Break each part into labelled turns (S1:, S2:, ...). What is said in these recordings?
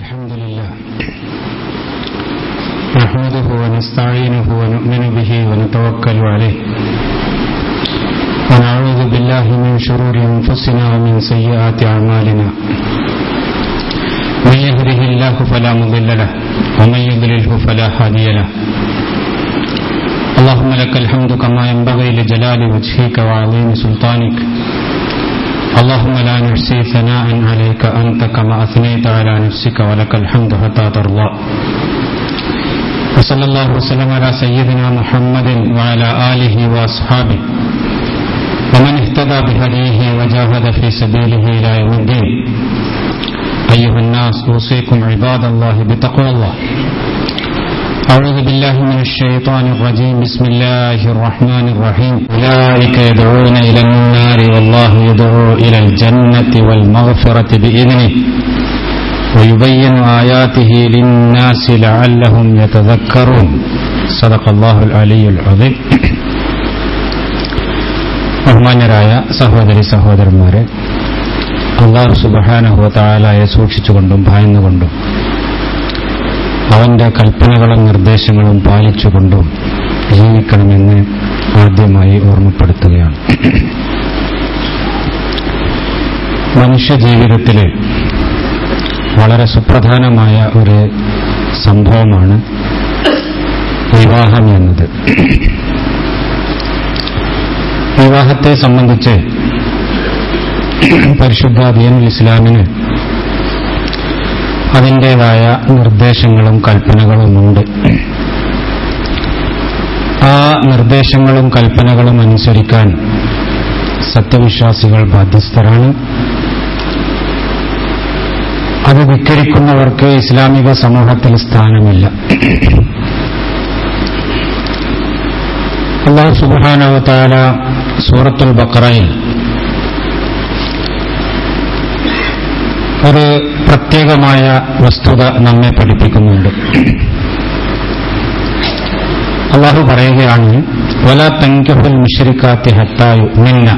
S1: الحمد لله نحمده ونستعينه ونؤمن به ونتوكل عليه ونعوذ بالله من شرور أنفسنا ومن سيئات أعمالنا من يهده الله فلا مضل له ومن يضلله فلا هادي له اللهم لك الحمد كما ينبغي لجلال وجهك وعظيم سلطانك اللهم لا نحصي ثناء عليك أنت كما أثنيت على نفسك ولك الحمد حتى ترضى وصلى الله وسلم على سيدنا محمد وعلى آله وأصحابه ومن اهتدى بهديه وجاهد في سبيله إلى يوم الدين أيها الناس أوصيكم عباد الله بتقوى الله أعوذ بالله من الشيطان الرجيم بسم الله الرحمن الرحيم أولئك يدعون إلى النار والله يدعو إلى الجنة والمغفرة بإذنه ويبين آياته للناس لعلهم يتذكرون صدق الله العلي العظيم ബഹുമാന്യരായ സഹോദരി സഹോദരന്മാരെ, അല്ലാഹു സുബ്ഹാനഹു വ തആലയെ സൂക്ഷിച്ചുകൊണ്ടും ഭയന്നുകൊണ്ടും അവന്റെ കൽപ്പനകളും നിർദ്ദേശങ്ങളും പാലിച്ചുകൊണ്ടും ജീവിക്കണമെന്ന് ആദ്യമായി ഓർമ്മപ്പെടുത്തുകയാണ്. മനുഷ്യജീവിതത്തിലെ വളരെ സുപ്രധാനമായ ഒരു സംഭവമാണ് വിവാഹം എന്നത്. വിവാഹത്തെ സംബന്ധിച്ച് പരിശുദ്ധ ദീനുൽ ഇസ്ലാമിന് അതിൻ്റെതായ നിർദ്ദേശങ്ങളും കൽപ്പനകളുമുണ്ട്. ആ നിർദ്ദേശങ്ങളും കൽപ്പനകളും അനുസരിക്കാൻ സത്യവിശ്വാസികൾ ബാധ്യസ്ഥരാണ്. അത് ധിക്കരിക്കുന്നവർക്ക് ഇസ്ലാമിക സമൂഹത്തിൽ സ്ഥാനമില്ല. അല്ലാഹു സുബ്ഹാനഹു വ തആല സൂറത്തുൽ ബഖറയിൽ ഒരു പ്രത്യേകമായ വസ്തുത നമ്മെ പഠിപ്പിക്കുന്നുണ്ട്. അല്ലാഹു പറയുകയാണ്, വലാ തൻകിഹുൽ മുശ്രികാത്തി ഹത്താ യുഅ്മിന്ന.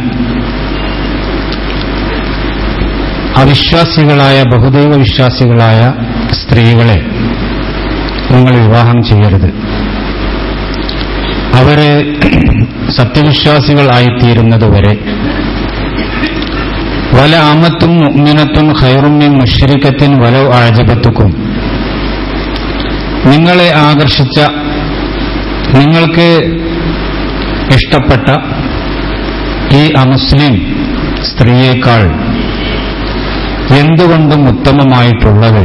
S1: അവിശ്വാസികളായ ബഹുദൈവ വിശ്വാസികളായ സ്ത്രീകളെ നിങ്ങൾ വിവാഹം ചെയ്യരുത്. അവരെ സത്യവിശ്വാസികളായിത്തീരുന്നതുവരെ വല അമത്തും മുഅ്മിനത്തുൻ ഖൈറും മിൻ മുശ്രികത്തിൻ വലൗ അഅജബത്തുക്കും. നിങ്ങളെ ആകർഷിച്ച, നിങ്ങൾക്ക് ഇഷ്ടപ്പെട്ട ഈ അമുസ്ലിം സ്ത്രീയേക്കാൾ എന്തുകൊണ്ടും ഉത്തമമായിട്ടുള്ളത്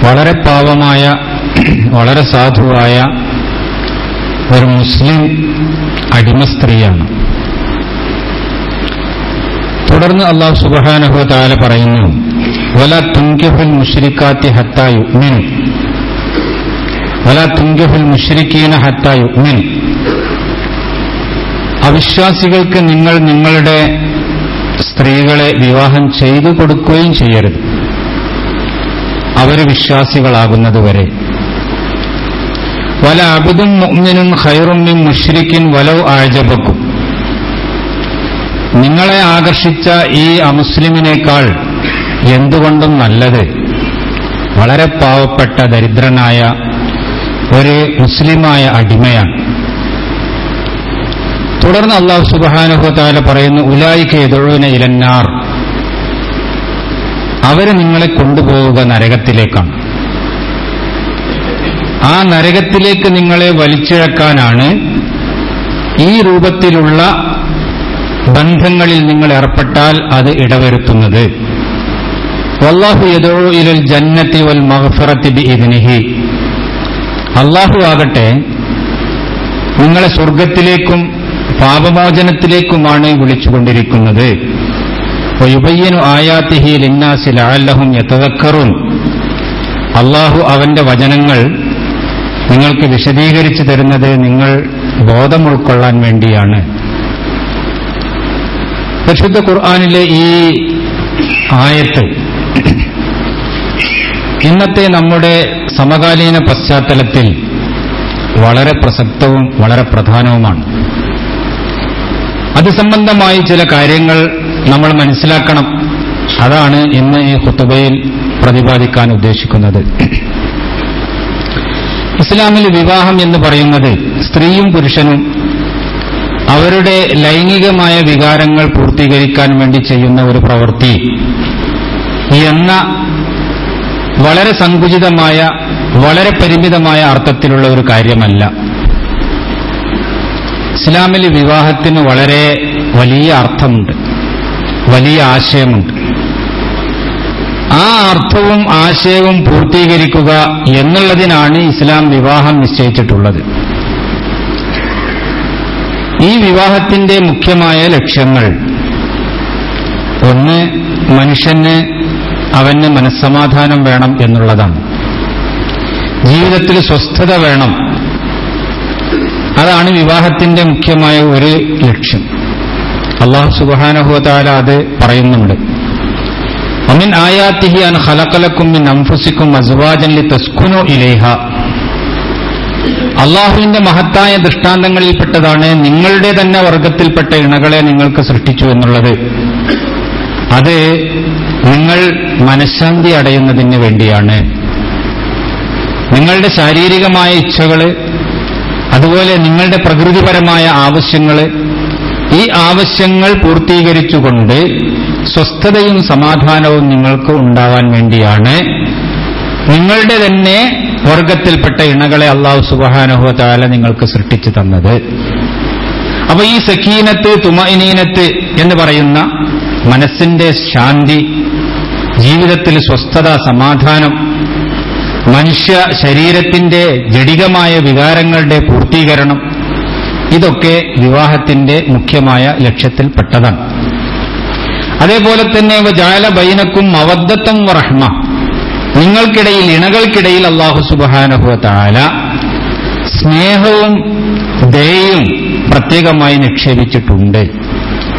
S1: വളരെ പാവമായ, വളരെ സാധുവായ ഒരു മുസ്ലിം അടിമ സ്ത്രീയാണ്. തുടർന്ന് അല്ലാഹു സുബ്ഹാനഹു വ തആല പറയുന്നു, വലാ തുൻകിഹുൽ മുശ്രികാത്തി ഹത്താ യുഅ്മിനു വലാ തുൻകിഹുൽ മുശ്രികീന ഹത്താ യുഅ്മിനു. അവിശ്വാസികൾക്ക് നിങ്ങൾ നിങ്ങളുടെ സ്ത്രീകളെ വിവാഹം ചെയ്തു കൊടുക്കുകയും ചെയ്യരുത്, അവർ വിശ്വാസികളാകുന്നതുവരെ. വല അബ്ദുൻ മുഅ്മിനുൻ ഖൈറും മിൻ മുശ്രികിൻ വലൗ അഅജബക്കും. നിങ്ങളെ ആകർഷിച്ച ഈ അമുസ്ലിമിനേക്കാൾ എന്തുകൊണ്ടും നല്ലത് വളരെ പാവപ്പെട്ട ദരിദ്രനായ ഒരു മുസ്ലിമായ അടിമയാണ്. തുടർന്ന് അല്ലാഹു സുബ്ഹാനഹു വ തആല പറയുന്നു, ഉലൈക യദഊന ഇലന്നാർ. അവർ നിങ്ങളെ കൊണ്ടുപോവുക നരകത്തിലേക്കാണ്. ആ നരകത്തിലേക്ക് നിങ്ങളെ വലിച്ചിഴക്കാനാണ് ഈ രൂപത്തിലുള്ള ബന്ധങ്ങളിൽ നിങ്ങൾ ഏർപ്പെട്ടാൽ അത് ഇടവരുത്തുന്നത്. വല്ലാഹു യദഊ ഇലൽ ജന്നത്തി വൽ മഗ്ഫിറത്തി ബിഇദ്നിഹി. അല്ലാഹു ആകട്ടെ നിങ്ങളെ സ്വർഗത്തിലേക്കും പാപമോചനത്തിലേക്കുമാണ് വിളിച്ചുകൊണ്ടിരിക്കുന്നത്. വയുബയ്യിനു ആയാതിഹി ലിന്നാസി ലഅല്ലഹും യതദക്കറൂൻ. അല്ലാഹു അവന്റെ വചനങ്ങൾ നിങ്ങൾക്ക് വിശദീകരിച്ചു തരുന്നത് നിങ്ങൾ ബോധം ഉൾക്കൊള്ളാൻ വേണ്ടിയാണ്. പരിശുദ്ധ ഖുർആനിലെ ഈ ആയത്ത് ഇന്നത്തെ നമ്മുടെ സമകാലീന പശ്ചാത്തലത്തിൽ വളരെ പ്രസക്തവും വളരെ പ്രധാനവുമാണ്. അത് സംബന്ധമായി ചില കാര്യങ്ങൾ നമ്മൾ മനസ്സിലാക്കണം. അതാണ് ഇന്ന് ഈ ഖുതുബയിൽ പ്രതിപാദിക്കാൻ ഉദ്ദേശിക്കുന്നത്. ഇസ്ലാമിൽ വിവാഹം എന്ന് പറയുന്നത് സ്ത്രീയും പുരുഷനും അവരുടെ ലൈംഗികമായ വികാരങ്ങൾ പൂർത്തീകരിക്കാൻ വേണ്ടി ചെയ്യുന്ന ഒരു പ്രവൃത്തി എന്ന വളരെ സങ്കുചിതമായ, വളരെ പരിമിതമായ അർത്ഥത്തിലുള്ള ഒരു കാര്യമല്ല. ഇസ്ലാമിൽ വിവാഹത്തിന് വളരെ വലിയ അർത്ഥമുണ്ട്, വലിയ ആശയമുണ്ട്. ആ അർത്ഥവും ആശയവും പൂർത്തീകരിക്കുക എന്നുള്ളതിനാണ് ഇസ്ലാം വിവാഹം നിശ്ചയിച്ചിട്ടുള്ളത്. ഈ വിവാഹത്തിന്റെ മുഖ്യമായ ലക്ഷ്യങ്ങൾ, ഒന്ന്, മനുഷ്യന് അവന് മനസ്സമാധാനം വേണം എന്നുള്ളതാണ്. ജീവിതത്തിൽ സ്വസ്ഥത വേണം, അതാണ് വിവാഹത്തിന്റെ മുഖ്യമായ ഒരു ലക്ഷ്യം. അല്ലാഹു സുബ്ഹാനഹു വ തആല അത് പറയുന്നുണ്ട്. വമിൻ ആയാതിഹി അൻ ഖലഖലകും മിൻ അൻഫുസികും അസ്വാജൻ ലിതസ്കുനു ഇലൈഹ. അള്ളാഹുവിന്റെ മഹത്തായ ദൃഷ്ടാന്തങ്ങളിൽപ്പെട്ടതാണ് നിങ്ങളുടെ തന്നെ വർഗത്തിൽപ്പെട്ട ഇണകളെ നിങ്ങൾക്ക് സൃഷ്ടിച്ചു എന്നുള്ളത്. അത് നിങ്ങൾ മനഃശാന്തി അടയുന്നതിന് വേണ്ടിയാണ്. നിങ്ങളുടെ ശാരീരികമായ ഇച്ഛകള്, അതുപോലെ നിങ്ങളുടെ പ്രകൃതിപരമായ ആവശ്യങ്ങള്, ഈ ആവശ്യങ്ങൾ പൂർത്തീകരിച്ചുകൊണ്ട് സ്വസ്ഥതയും സമാധാനവും നിങ്ങൾക്ക് ഉണ്ടാവാൻ വേണ്ടിയാണ് നിങ്ങളുടെ തന്നെ വർഗത്തിൽപ്പെട്ട ഇണകളെ അല്ലാഹു സുബ്ഹാനഹു വ തആല നിങ്ങൾക്ക് സൃഷ്ടിച്ചു തന്നത്. അപ്പൊ ഈ സക്കീനത്ത്, തുമഇനീനത്ത് എന്ന് പറയുന്ന മനസ്സിന്റെ ശാന്തി, ജീവിതത്തിൽ സ്വസ്ഥത, സമാധാനം, മനുഷ്യ ശരീരത്തിന്റെ ജഡികമായ വികാരങ്ങളുടെ പൂർത്തീകരണം, ഇതൊക്കെ വിവാഹത്തിന്റെ മുഖ്യമായ ലക്ഷ്യത്തിൽപ്പെട്ടതാണ്. അതേപോലെ തന്നെ വജഅല ബൈനക്കും മവദ്ദത്തൻ വറഹ്മ, നിങ്ങൾക്കിടയിൽ, ഇണകൾക്കിടയിൽ അല്ലാഹു സുബ്ഹാനഹു വ തആല സ്നേഹവും ദയയും പ്രത്യേകമായി നിക്ഷേപിച്ചിട്ടുണ്ട്.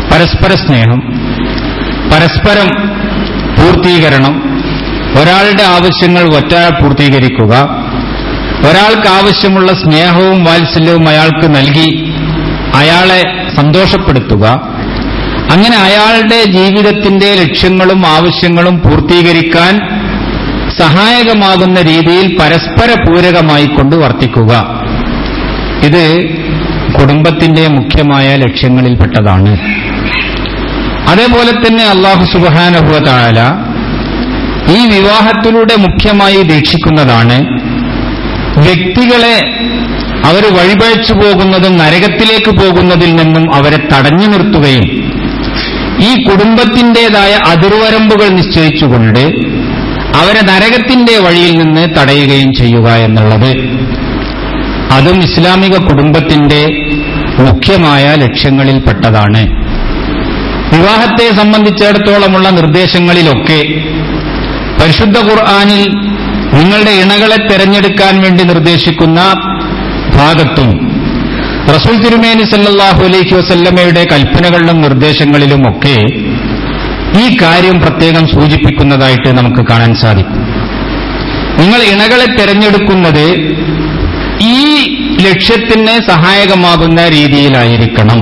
S1: പരസ്പര സ്നേഹം, പരസ്പരം പൂർത്തീകരണം, ഒരാളുടെ ആവശ്യങ്ങൾ ഒറ്റയാൾ പൂർത്തീകരിക്കുക, ഒരാൾക്ക് ആവശ്യമുള്ള സ്നേഹവും വാത്സല്യവും അയാൾക്ക് നൽകി അയാളെ സന്തോഷപ്പെടുത്തുക, അങ്ങനെ അയാളുടെ ജീവിതത്തിന്റെ ലക്ഷ്യങ്ങളും ആവശ്യങ്ങളും പൂർത്തീകരിക്കാൻ സഹായകമാകുന്ന രീതിയിൽ പരസ്പര പൂരകമായിക്കൊണ്ട് വർത്തിക്കുക. ഇത് കുടുംബത്തിന്റെ മുഖ്യമായ ലക്ഷ്യങ്ങളിൽപ്പെട്ടതാണ്. അതേപോലെ തന്നെ അല്ലാഹു സുബ്ഹാനഹു വ തആല ഈ വിവാഹത്തിലൂടെ മുഖ്യമായി വീക്ഷിക്കുന്നതാണ് വ്യക്തികളെ അവർ വഴിപഴച്ചു പോകുന്നതും നരകത്തിലേക്ക് പോകുന്നതിൽ നിന്നും അവരെ തടഞ്ഞു നിർത്തുകയും ഈ കുടുംബത്തിന്റേതായ അതിർവരമ്പുകൾ നിശ്ചയിച്ചുകൊണ്ട് അവരെ നരകത്തിന്റെ വഴിയിൽ നിന്ന് തടയുകയും ചെയ്യുക എന്നുള്ളത്. അതും ഇസ്ലാമിക കുടുംബത്തിന്റെ മുഖ്യമായ ലക്ഷ്യങ്ങളിൽപ്പെട്ടതാണ്. വിവാഹത്തെ സംബന്ധിച്ചിടത്തോളമുള്ള നിർദ്ദേശങ്ങളിലൊക്കെ പരിശുദ്ധ ഖുർആനിൽ നിങ്ങളുടെ ഇണകളെ തെരഞ്ഞെടുക്കാൻ വേണ്ടി നിർദ്ദേശിക്കുന്ന ഭാഗത്തും റസൂൽ തിരുമേനി സല്ലല്ലാഹു അലൈഹി വസല്ലമയുടെ കൽപ്പനകളിലും നിർദ്ദേശങ്ങളിലുമൊക്കെ ഈ കാര്യം പ്രത്യേകം സൂചിപ്പിക്കുന്നതായിട്ട് നമുക്ക് കാണാൻ സാധിക്കും. നിങ്ങൾ ഇണകളെ തെരഞ്ഞെടുക്കുന്നത് ഈ ലക്ഷ്യത്തിന് സഹായകമാകുന്ന രീതിയിലായിരിക്കണം.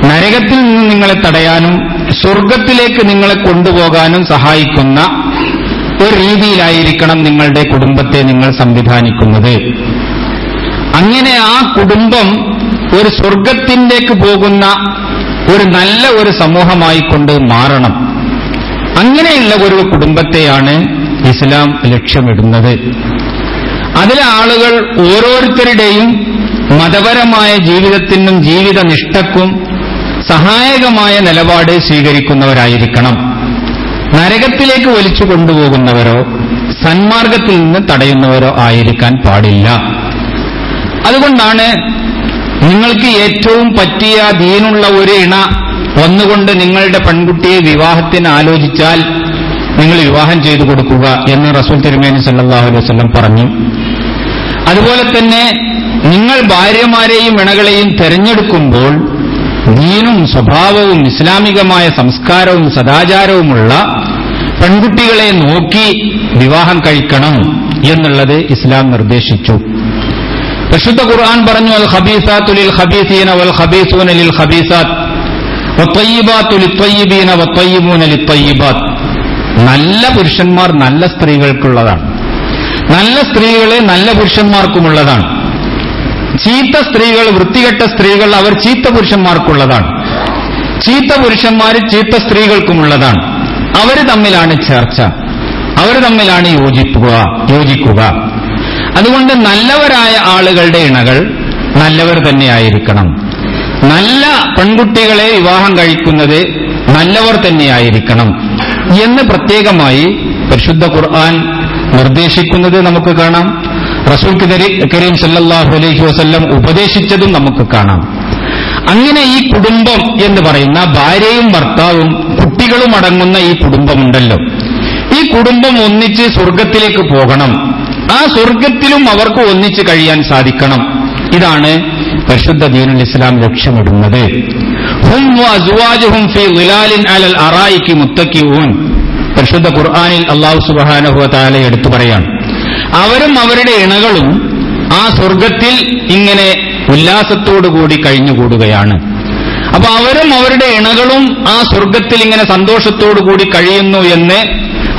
S1: നരകത്തിൽ നിന്ന് നിങ്ങളെ തടയാനും സ്വർഗത്തിലേക്ക് നിങ്ങളെ കൊണ്ടുപോകാനും സഹായിക്കുന്ന ഒരു രീതിയിലായിരിക്കണം നിങ്ങളുടെ കുടുംബത്തെ നിങ്ങൾ സംവിധാനിക്കുന്നത്. അങ്ങനെ ആ കുടുംബം ഒരു സ്വർഗത്തിലേക്ക് പോകുന്ന ഒരു നല്ല ഒരു സമൂഹമായിക്കൊണ്ട് മാറണം. അങ്ങനെയുള്ള ഒരു കുടുംബത്തെയാണ് ഇസ്ലാം ലക്ഷ്യമിടുന്നത്. അതിലെ ആളുകൾ ഓരോരുത്തരുടെയും മതപരമായ ജീവിതത്തിനും ജീവിത നിഷ്ഠക്കും സഹായകമായ നിലപാട് സ്വീകരിക്കുന്നവരായിരിക്കണം. നരകത്തിലേക്ക് വലിച്ചു കൊണ്ടുപോകുന്നവരോ സന്മാർഗത്തിൽ നിന്ന് തടയുന്നവരോ ആയിരിക്കാൻ പാടില്ല. അതുകൊണ്ടാണ് നിങ്ങൾക്ക് ഏറ്റവും പറ്റിയ ദീനുള്ള ഒരു ഇണ വന്നുകൊണ്ട് നിങ്ങളുടെ പെൺകുട്ടിയെ വിവാഹത്തിന് ആലോചിച്ചാൽ നിങ്ങൾ വിവാഹം ചെയ്തു കൊടുക്കുക എന്ന് റസൂൽ തിരുമേനി സല്ലല്ലാഹു അലൈഹി വസല്ലം പറഞ്ഞു. അതുപോലെ തന്നെ നിങ്ങൾ ഭാര്യമാരെയും ഇണകളെയും തെരഞ്ഞെടുക്കുമ്പോൾ ദീനും സ്വഭാവവും ഇസ്ലാമികമായ സംസ്കാരവും സദാചാരവുമുള്ള പെൺകുട്ടികളെ നോക്കി വിവാഹം കഴിക്കണം എന്നുള്ളത് ഇസ്ലാം നിർദ്ദേശിച്ചു. പരിശുദ്ധ ഖുർആൻ പറഞ്ഞു, അൽ ഖബീസാത്തു ലിൽ ഖബീസീന വൽ ഖബീസൂന ലിൽ ഖബീസാത്ത്. വത്വയ്യിബാത്തു ലിത്വയ്യിബീന വത്വയ്യിബൂന ലിത്വയ്യിബാത്ത്. നല്ല പുരുഷന്മാർ നല്ല സ്ത്രീകൾക്കുള്ളതാണ്, നല്ല സ്ത്രീകളെ നല്ല പുരുഷന്മാർക്കുമുള്ളതാണ്. ചീത്ത സ്ത്രീകൾ, വൃത്തികെട്ട സ്ത്രീകൾ, അവർ ചീത്ത പുരുഷന്മാർക്കുള്ളതാണ്. ചീത്ത പുരുഷന്മാർ ചീത്ത സ്ത്രീകൾക്കുമുള്ളതാണ്. അവർ തമ്മിലാണ് ചർച്ച, അവർ തമ്മിലാണ് യോജിക്കുക. അതുകൊണ്ട് നല്ലവരായ ആളുകളുടെ ഇണകൾ നല്ലവർ തന്നെയായിരിക്കണം. നല്ല പെൺകുട്ടികളെ വിവാഹം കഴിക്കുന്നത് നല്ലവർ തന്നെയായിരിക്കണം എന്ന് പ്രത്യേകമായി പരിശുദ്ധ ഖുർആൻ നിർദ്ദേശിക്കുന്നത് നമുക്ക് കാണാം. റസൂൽ കരീം സല്ലല്ലാഹു അലൈഹി വസല്ലം ഉപദേശിച്ചതും നമുക്ക് കാണാം. അങ്ങനെ ഈ കുടുംബം എന്ന് പറയുന്ന ഭാര്യയും ഭർത്താവും കുട്ടികളും അടങ്ങുന്ന ഈ കുടുംബമുണ്ടല്ലോ, ഈ കുടുംബം ഒന്നിച്ച് സ്വർഗത്തിലേക്ക് പോകണം. ആ സ്വർഗത്തിലും അവർക്ക് ഒന്നിച്ച് കഴിയാൻ സാധിക്കണം. ഇതാണ് പരിശുദ്ധ ദീനുൽ ഇസ്ലാം ലക്ഷ്യമിടുന്നത്. ഹും വഅസ്വാജുഹും ഫീ ളിലാലിൻ അലൽ അറായികി മുത്തഖിഊൻ. പരിശുദ്ധ ഖുർആനിൽ അല്ലാഹു സുബ്ഹാനഹു വ തആല എടുത്തു പറയാണ്, അവരും അവരുടെ ഇണകളും ആ സ്വർഗത്തിൽ ഇങ്ങനെ ഉല്ലാസത്തോടുകൂടി കഴിഞ്ഞുകൂടുകയാണ്. അപ്പൊ അവരും അവരുടെ ഇണകളും ആ സ്വർഗത്തിൽ ഇങ്ങനെ സന്തോഷത്തോടുകൂടി കഴിയുന്നു എന്ന്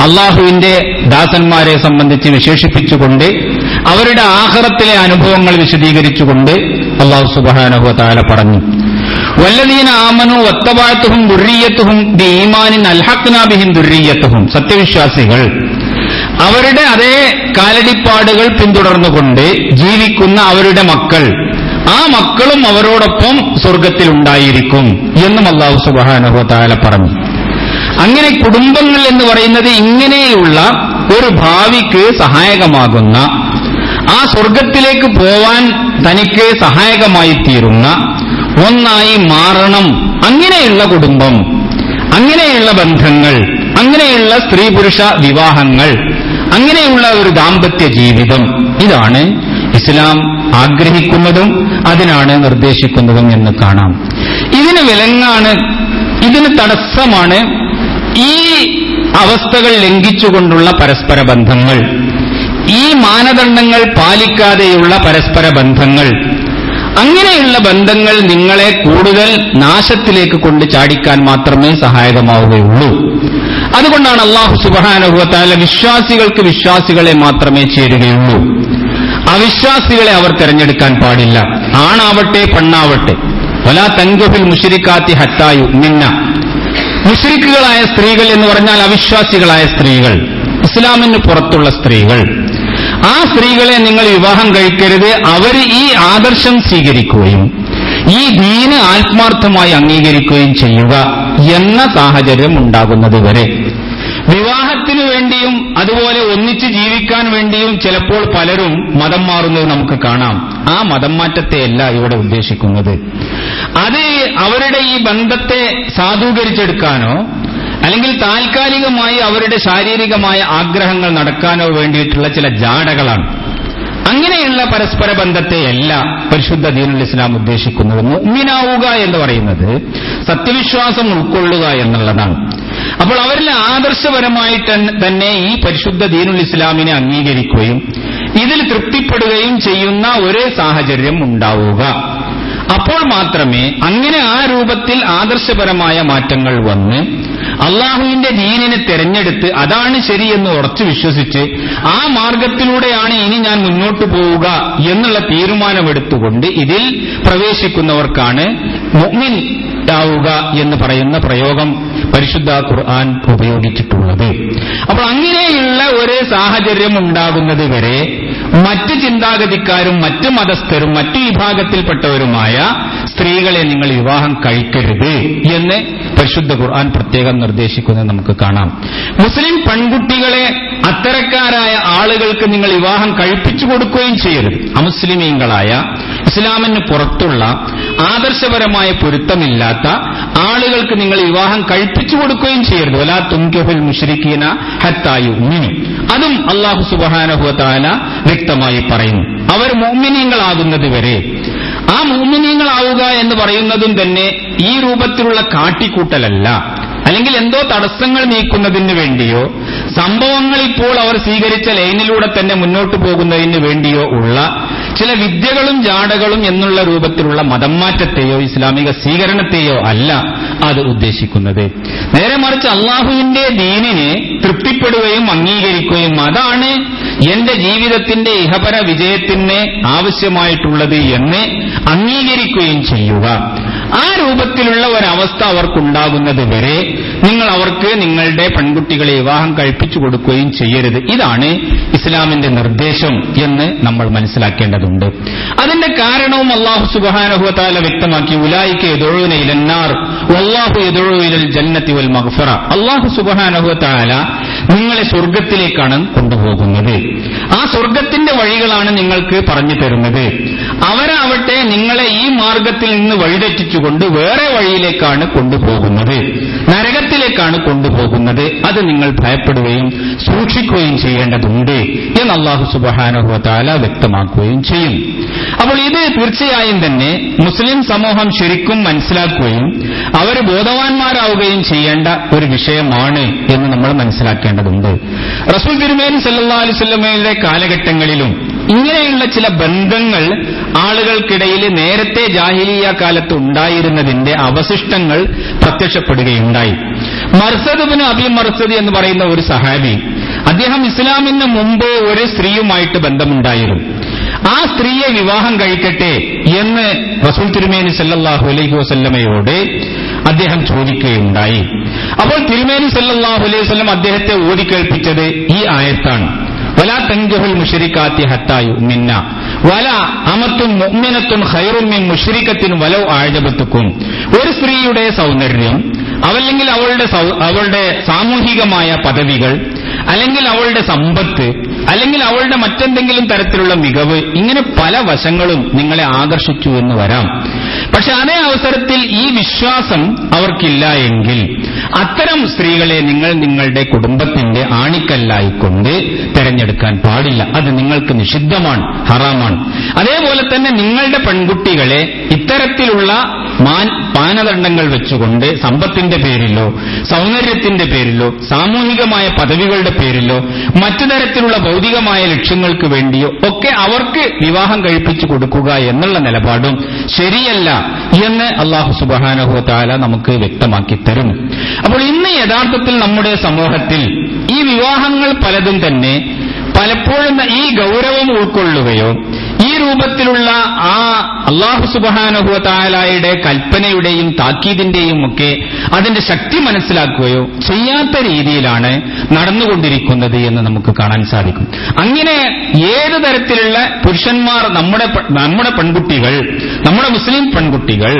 S1: അള്ളാഹുവിന്റെ ദാസന്മാരെ സംബന്ധിച്ച് വിശേഷിപ്പിച്ചുകൊണ്ട് അവരുടെ ആഖിറത്തിലെ അനുഭവങ്ങൾ വിശദീകരിച്ചുകൊണ്ട് അല്ലാഹു സുബ്ഹാനഹു വ തആല പറഞ്ഞു, വല്ലദീന ആമനു വത്തബഅതുഹും ദുർരിയ്യത്തുഹും ബിഈമാനിൻ അൽഹഖ്നാ ബിഹിം ദുർരിയ്യത്തുഹും. സത്യവിശ്വാസികൾ അവരുടെ അതേ കാലടിപ്പാടുകൾ പിന്തുടർന്നുകൊണ്ട് ജീവിക്കുന്ന അവരുടെ മക്കൾ, ആ മക്കളും അവരോടൊപ്പം സ്വർഗത്തിൽ ഉണ്ടായിരിക്കും എന്നും അല്ലാഹു സുബ്ഹാനഹു വ തആല പറഞ്ഞു. അങ്ങനെ കുടുംബങ്ങൾ എന്ന് പറയുന്നത് ഇങ്ങനെയുള്ള ഒരു ഭാവിക്ക് സഹായകമാകുന്ന, ആ സ്വർഗത്തിലേക്ക് പോവാൻ തനിക്ക് സഹായകമായി തീരുന്ന ഒന്നായി മാറണം. അങ്ങനെയുള്ള കുടുംബം, അങ്ങനെയുള്ള ബന്ധങ്ങൾ, അങ്ങനെയുള്ള സ്ത്രീ പുരുഷ വിവാഹങ്ങൾ, അങ്ങനെയുള്ള ഒരു ദാമ്പത്യ ജീവിതം, ഇതാണ് ഇസ്ലാം ആഗ്രഹിക്കുന്നതും അതിനാണ് നിർദ്ദേശിക്കുന്നതും എന്ന് കാണാം. ഇതിന് വിലങ്ങാണ്, ഇതിന് തടസ്സമാണ് ഈ അവസ്ഥകൾ ലംഘിച്ചുകൊണ്ടുള്ള പരസ്പര ബന്ധങ്ങൾ, ഈ മാനദണ്ഡങ്ങൾ പാലിക്കാതെയുള്ള പരസ്പര ബന്ധങ്ങൾ. അങ്ങനെയുള്ള ബന്ധങ്ങൾ നിങ്ങളെ കൂടുതൽ നാശത്തിലേക്ക് കൊണ്ട് ചാടിക്കാൻ മാത്രമേ സഹായകമാവുകയുള്ളൂ. അതുകൊണ്ടാണ് അല്ലാഹു സുബ്ഹാനഹു വ തആല വിശ്വാസികൾക്ക് വിശ്വാസികളെ മാത്രമേ ചേരുകയുള്ളൂ, അവിശ്വാസികളെ അവർ തിരഞ്ഞെടുക്കാൻ പാടില്ല. ആണാവട്ടെ പെണ്ണാവട്ടെ. വലാ തൻകിഹുൽ മുശ്രിക്കാത്തി ഹത്താ യുഅ്മിന്ന. മുശ്രിക്കുകളായ സ്ത്രീകൾ എന്ന് പറഞ്ഞാൽ അവിശ്വാസികളായ സ്ത്രീകൾ, ഇസ്ലാമിന് പുറത്തുള്ള സ്ത്രീകൾ. ആ സ്ത്രീകളെ നിങ്ങൾ വിവാഹം കഴിക്കരുത്. അവർ ഈ ആദർശം സ്വീകരിക്കുകയും ഈ ദീന് ആത്മാർത്ഥമായി അംഗീകരിക്കുകയും ചെയ്യുക എന്ന സാഹചര്യം ഉണ്ടാകുന്നത് വരെ. വിവാഹത്തിനു വേണ്ടിയും അതുപോലെ ഒന്നിച്ച് ജീവിക്കാൻ വേണ്ടിയും ചിലപ്പോൾ പലരും മതം മാറുന്നത് നമുക്ക് കാണാം. ആ മതം മാറ്റത്തെയല്ല ഇവിടെ ഉദ്ദേശിക്കുന്നത്. അത് അവരുടെ ഈ ബന്ധത്തെ സാധൂകരിച്ചെടുക്കാനോ അല്ലെങ്കിൽ താൽക്കാലികമായി അവരുടെ ശാരീരികമായ ആഗ്രഹങ്ങൾ നടക്കാനോ വേണ്ടിയിട്ടുള്ള ചില ജാടകളാണ്. അങ്ങനെയുള്ള പരസ്പര ബന്ധത്തെയല്ല പരിശുദ്ധ ദീനുൽ ഇസ്ലാം ഉദ്ദേശിക്കുന്നത്. മുഅ്മിനാവുക എന്ന് പറയുന്നത് സത്യവിശ്വാസം ഉൾക്കൊള്ളുക എന്നുള്ളതാണ്. അപ്പോൾ അവരിൽ ആദർശപരമായിട്ട് തന്നെ ഈ പരിശുദ്ധ ദീനുൽ ഇസ്ലാമിനെ അംഗീകരിക്കുകയും ഇതിൽ തൃപ്തിപ്പെടുകയും ചെയ്യുന്ന ഒരേ സാഹചര്യം ഉണ്ടാവുക. അപ്പോൾ മാത്രമേ അങ്ങനെ ആ രൂപത്തിൽ ആദർശപരമായ മാറ്റങ്ങൾ വന്ന് അള്ളാഹുവിന്റെ ദീനിനെ തെരഞ്ഞെടുത്ത് അതാണ് ശരിയെന്ന് ഉറച്ചു വിശ്വസിച്ച് ആ മാർഗത്തിലൂടെയാണ് ഇനി ഞാൻ മുന്നോട്ടു പോവുക എന്നുള്ള തീരുമാനമെടുത്തുകൊണ്ട് ഇതിൽ പ്രവേശിക്കുന്നവർക്കാണ് മുഅ്മിൻ ആവുക എന്ന് പറയുന്ന പ്രയോഗം പരിശുദ്ധ ഖുർആൻ ഉപയോഗിച്ചിട്ടുള്ളത്. അപ്പോൾ അങ്ങനെയുള്ള ഒരു സാഹചര്യം ഉണ്ടാകുന്നത് വരെ മറ്റ് ചിന്താഗതിക്കാരും മറ്റ് മതസ്ഥരും മറ്റു വിഭാഗത്തിൽപ്പെട്ടവരുമായ സ്ത്രീകളെ നിങ്ങൾ വിവാഹം കഴിക്കരുത് എന്ന് പരിശുദ്ധ ഖുർആൻ പ്രത്യേകം നിർദ്ദേശിക്കുന്നത് നമുക്ക് കാണാം. മുസ്ലിം പെൺകുട്ടികളെ അത്തരക്കാരായ ആളുകൾക്ക് നിങ്ങൾ വിവാഹം കഴിപ്പിച്ചു കൊടുക്കുകയും ചെയ്യരുത്. അമുസ്ലിമീങ്ങളായ ഇസ്ലാമിന് പുറത്തുള്ള ആദർശപരമായ പൊരുത്തമില്ലാത്ത ആളുകൾക്ക് നിങ്ങൾ വിവാഹം കഴിപ്പിച്ചു കൊടുക്കുകയും ചെയ്യരുത്. വലാ തുൻകിഹുൽ മുശ്രിക്കീന ഹത്താ യുഅ്മിനു. അതും അല്ലാഹു സുബ്ഹാനഹു വ തആല വ്യക്തമായി പറയുന്നു. അവർ മുഅ്മിനീങ്ങളാകുന്നത് വരെ. ആ മുഅ്മിനീങ്ങളാവുക എന്ന് പറയുന്നതും തന്നെ ഈ രൂപത്തിലുള്ള കാട്ടിക്കൂട്ടലല്ല, അല്ലെങ്കിൽ എന്തോ തടസ്സങ്ങൾ നീക്കുന്നതിന് വേണ്ടിയോ സംഭവങ്ങൾ ഇപ്പോൾ അവർ സ്വീകരിച്ച ലൈനിലൂടെ തന്നെ മുന്നോട്ടു പോകുന്നതിന് വേണ്ടിയോ ഉള്ള ചില വിദ്യകളും ജാടകളും എന്നുള്ള രൂപത്തിലുള്ള മതം മാറ്റത്തെയോ ഇസ്ലാമിക സ്വീകരണത്തെയോ അല്ല അത് ഉദ്ദേശിക്കുന്നത്. നേരെ മറിച്ച് അള്ളാഹുവിന്റെ ദീനിനെ തൃപ്തിപ്പെടുകയും അംഗീകരിക്കുകയും അതാണ് എന്റെ ജീവിതത്തിന്റെ ഇഹപര വിജയത്തിന് ആവശ്യമായിട്ടുള്ളത് എന്ന് അംഗീകരിക്കുകയും ചെയ്യുക. ആ രൂപത്തിലുള്ള ഒരവസ്ഥ അവർക്കുണ്ടാകുന്നത് വരെ നിങ്ങൾ അവർക്ക് നിങ്ങളുടെ പെൺകുട്ടികളെ വിവാഹം കഴിപ്പിച്ചു കൊടുക്കുകയും ചെയ്യരുത്. ഇതാണ് ഇസ്ലാമിന്റെ നിർദ്ദേശം എന്ന് നമ്മൾ മനസ്സിലാക്കേണ്ടതുണ്ട്. അതിന്റെ കാരണവും അല്ലാഹു സുബ്ഹാനഹു വ തആല വ്യക്തമാക്കി. ഉലൈക യദഊന ഇലന്നാർ വല്ലാഹു യദഊ ഇലൽ ജന്നതി വൽ മഗ്ഫിറ. അല്ലാഹു സുബ്ഹാനഹു വ തആല നിങ്ങളെ സ്വർഗ്ഗത്തിലേക്കാണ് കൊണ്ടുപോകുന്നത്. ആ സ്വർഗ്ഗത്തിന്റെ വഴികളാണ് നിങ്ങൾക്ക് പറഞ്ഞു തരുന്നത്. അവരാവട്ടെ നിങ്ങളെ ഈ മാർഗത്തിൽ നിന്ന് വഴിതെറ്റിച്ചുകൊണ്ട് വേറെ വഴിയിലേക്കാണ് കൊണ്ടുപോകുന്നത്, നരകത്തിലേക്കാണ് കൊണ്ടുപോകുന്നത്. അത് നിങ്ങൾ ഭയപ്പെടുകയും സൂക്ഷിക്കുകയും ചെയ്യേണ്ടതുണ്ട് എന്ന് അല്ലാഹു സുബ്ഹാനഹു വ തആല വ്യക്തമാക്കുകയും ചെയ്യും. അപ്പോൾ ഇത് തീർച്ചയായും തന്നെ മുസ്ലിം സമൂഹം ശരിക്കും മനസ്സിലാക്കുകയും അവർ ബോധവാന്മാരാവുകയും ചെയ്യേണ്ട ഒരു വിഷയമാണ് എന്ന് നമ്മൾ മനസ്സിലാക്കേണ്ടതുണ്ട്. റസൂൽ തിരുമേനി സല്ലല്ലാഹു അലൈഹി വസല്ലമയുടെ കാലഘട്ടങ്ങളിലും ഇങ്ങനെയുള്ള ചില ബന്ധങ്ങൾ ആളുകൾക്കിടയിൽ നേരത്തെ ജാഹിലിയ്യ കാലത്ത് ഉണ്ടായിരുന്നതിന്റെ അവശിഷ്ടങ്ങൾ പ്രത്യക്ഷപ്പെടുകയുണ്ടായി. മർസദ് ഇബ്നു അബി മർസദ് എന്ന് പറയുന്ന ഒരു സഹാബി, അദ്ദേഹം ഇസ്ലാമിന് മുമ്പ് ഒരു സ്ത്രീയുമായിട്ട് ബന്ധമുണ്ടായിരുന്നു. ആ സ്ത്രീയെ വിവാഹം കഴിക്കട്ടെ എന്ന് റസൂൽ തിരുമേനി സല്ലല്ലാഹു അലൈഹി വസല്ലമയോട് അദ്ദേഹം ചോദിക്കുകയുണ്ടായി. അപ്പോൾ തിരുമേനി സല്ലല്ലാഹു അലൈഹി വസല്ലം അദ്ദേഹത്തെ ഓതിക്കേൾപ്പിച്ചത് ഈ ആയത്താണ്. വലാ തൻകിഹുൽ മുശ്രികാത്തി ഹത്താ യുഅ്മിന്ന വലാ അമത്തുൻ മുഅ്മിനത്തുൻ ഖൈറുൻ മിൻ മുശ്രികത്തിൻ വലൗ അഅജബതുക്കും. ഒരു സ്ത്രീയുടെ സൗന്ദര്യം, അല്ലെങ്കിൽ അവളുടെ സാമൂഹികമായ പദവികൾ, അല്ലെങ്കിൽ അവളുടെ സമ്പത്ത്, അല്ലെങ്കിൽ അവളുടെ മറ്റെന്തെങ്കിലും തരത്തിലുള്ള മികവ്, ഇങ്ങനെ പല വശങ്ങളും നിങ്ങളെ ആകർഷിച്ചു എന്ന് വരാം. പക്ഷെ അതേ അവസരത്തിൽ ഈ വിശ്വാസം അവർക്കില്ല എങ്കിൽ അത്തരം സ്ത്രീകളെ നിങ്ങൾ നിങ്ങളുടെ കുടുംബത്തിന്റെ ആണിക്കല്ലായിക്കൊണ്ട് തെരഞ്ഞെടുക്കാൻ പാടില്ല. അത് നിങ്ങൾക്ക് നിഷിദ്ധമാണ്, ഹറാമാണ്. അതേപോലെ തന്നെ നിങ്ങളുടെ പെൺകുട്ടികളെ ഇത്തരത്തിലുള്ള മാനദണ്ഡങ്ങൾ വെച്ചുകൊണ്ട് സമ്പത്തിന്റെ പേരിലോ സൗന്ദര്യത്തിന്റെ പേരിലോ സാമൂഹികമായ പദവികളുടെ പേരിലോ മറ്റു തരത്തിലുള്ള ഭൗതികമായ ലക്ഷ്യങ്ങൾക്ക് വേണ്ടിയോ ഒക്കെ അവർക്ക് വിവാഹം കഴിപ്പിച്ചു കൊടുക്കുക എന്നുള്ള നിലപാടും ശരിയല്ല എന്ന് അല്ലാഹു സുബ്ഹാനഹു വ തആല നമുക്ക് വ്യക്തമാക്കി തരും. അപ്പോൾ ഇന്ന് യഥാർത്ഥത്തിൽ നമ്മുടെ സമൂഹത്തിൽ ഈ വിവാഹങ്ങൾ പലതും തന്നെ പലപ്പോഴും ഈ ഗൗരവം ഉൾക്കൊള്ളുകയോ ഈ രൂപത്തിലുള്ള ആ അല്ലാഹു സുബ്ഹാനഹു വ തആലയുടെ കൽപ്പനയുടെയും താക്കീതിന്റെയും ഒക്കെ അതിന്റെ ശക്തി മനസ്സിലാക്കുകയോ ചെയ്യാത്ത രീതിയിലാണ് നടന്നുകൊണ്ടിരിക്കുന്നത് എന്ന് നമുക്ക് കാണാൻ സാധിക്കും. അങ്ങനെ ഏത് തരത്തിലുള്ള പുരുഷന്മാർ നമ്മുടെ പെൺകുട്ടികൾ, നമ്മുടെ മുസ്ലിം പെൺകുട്ടികൾ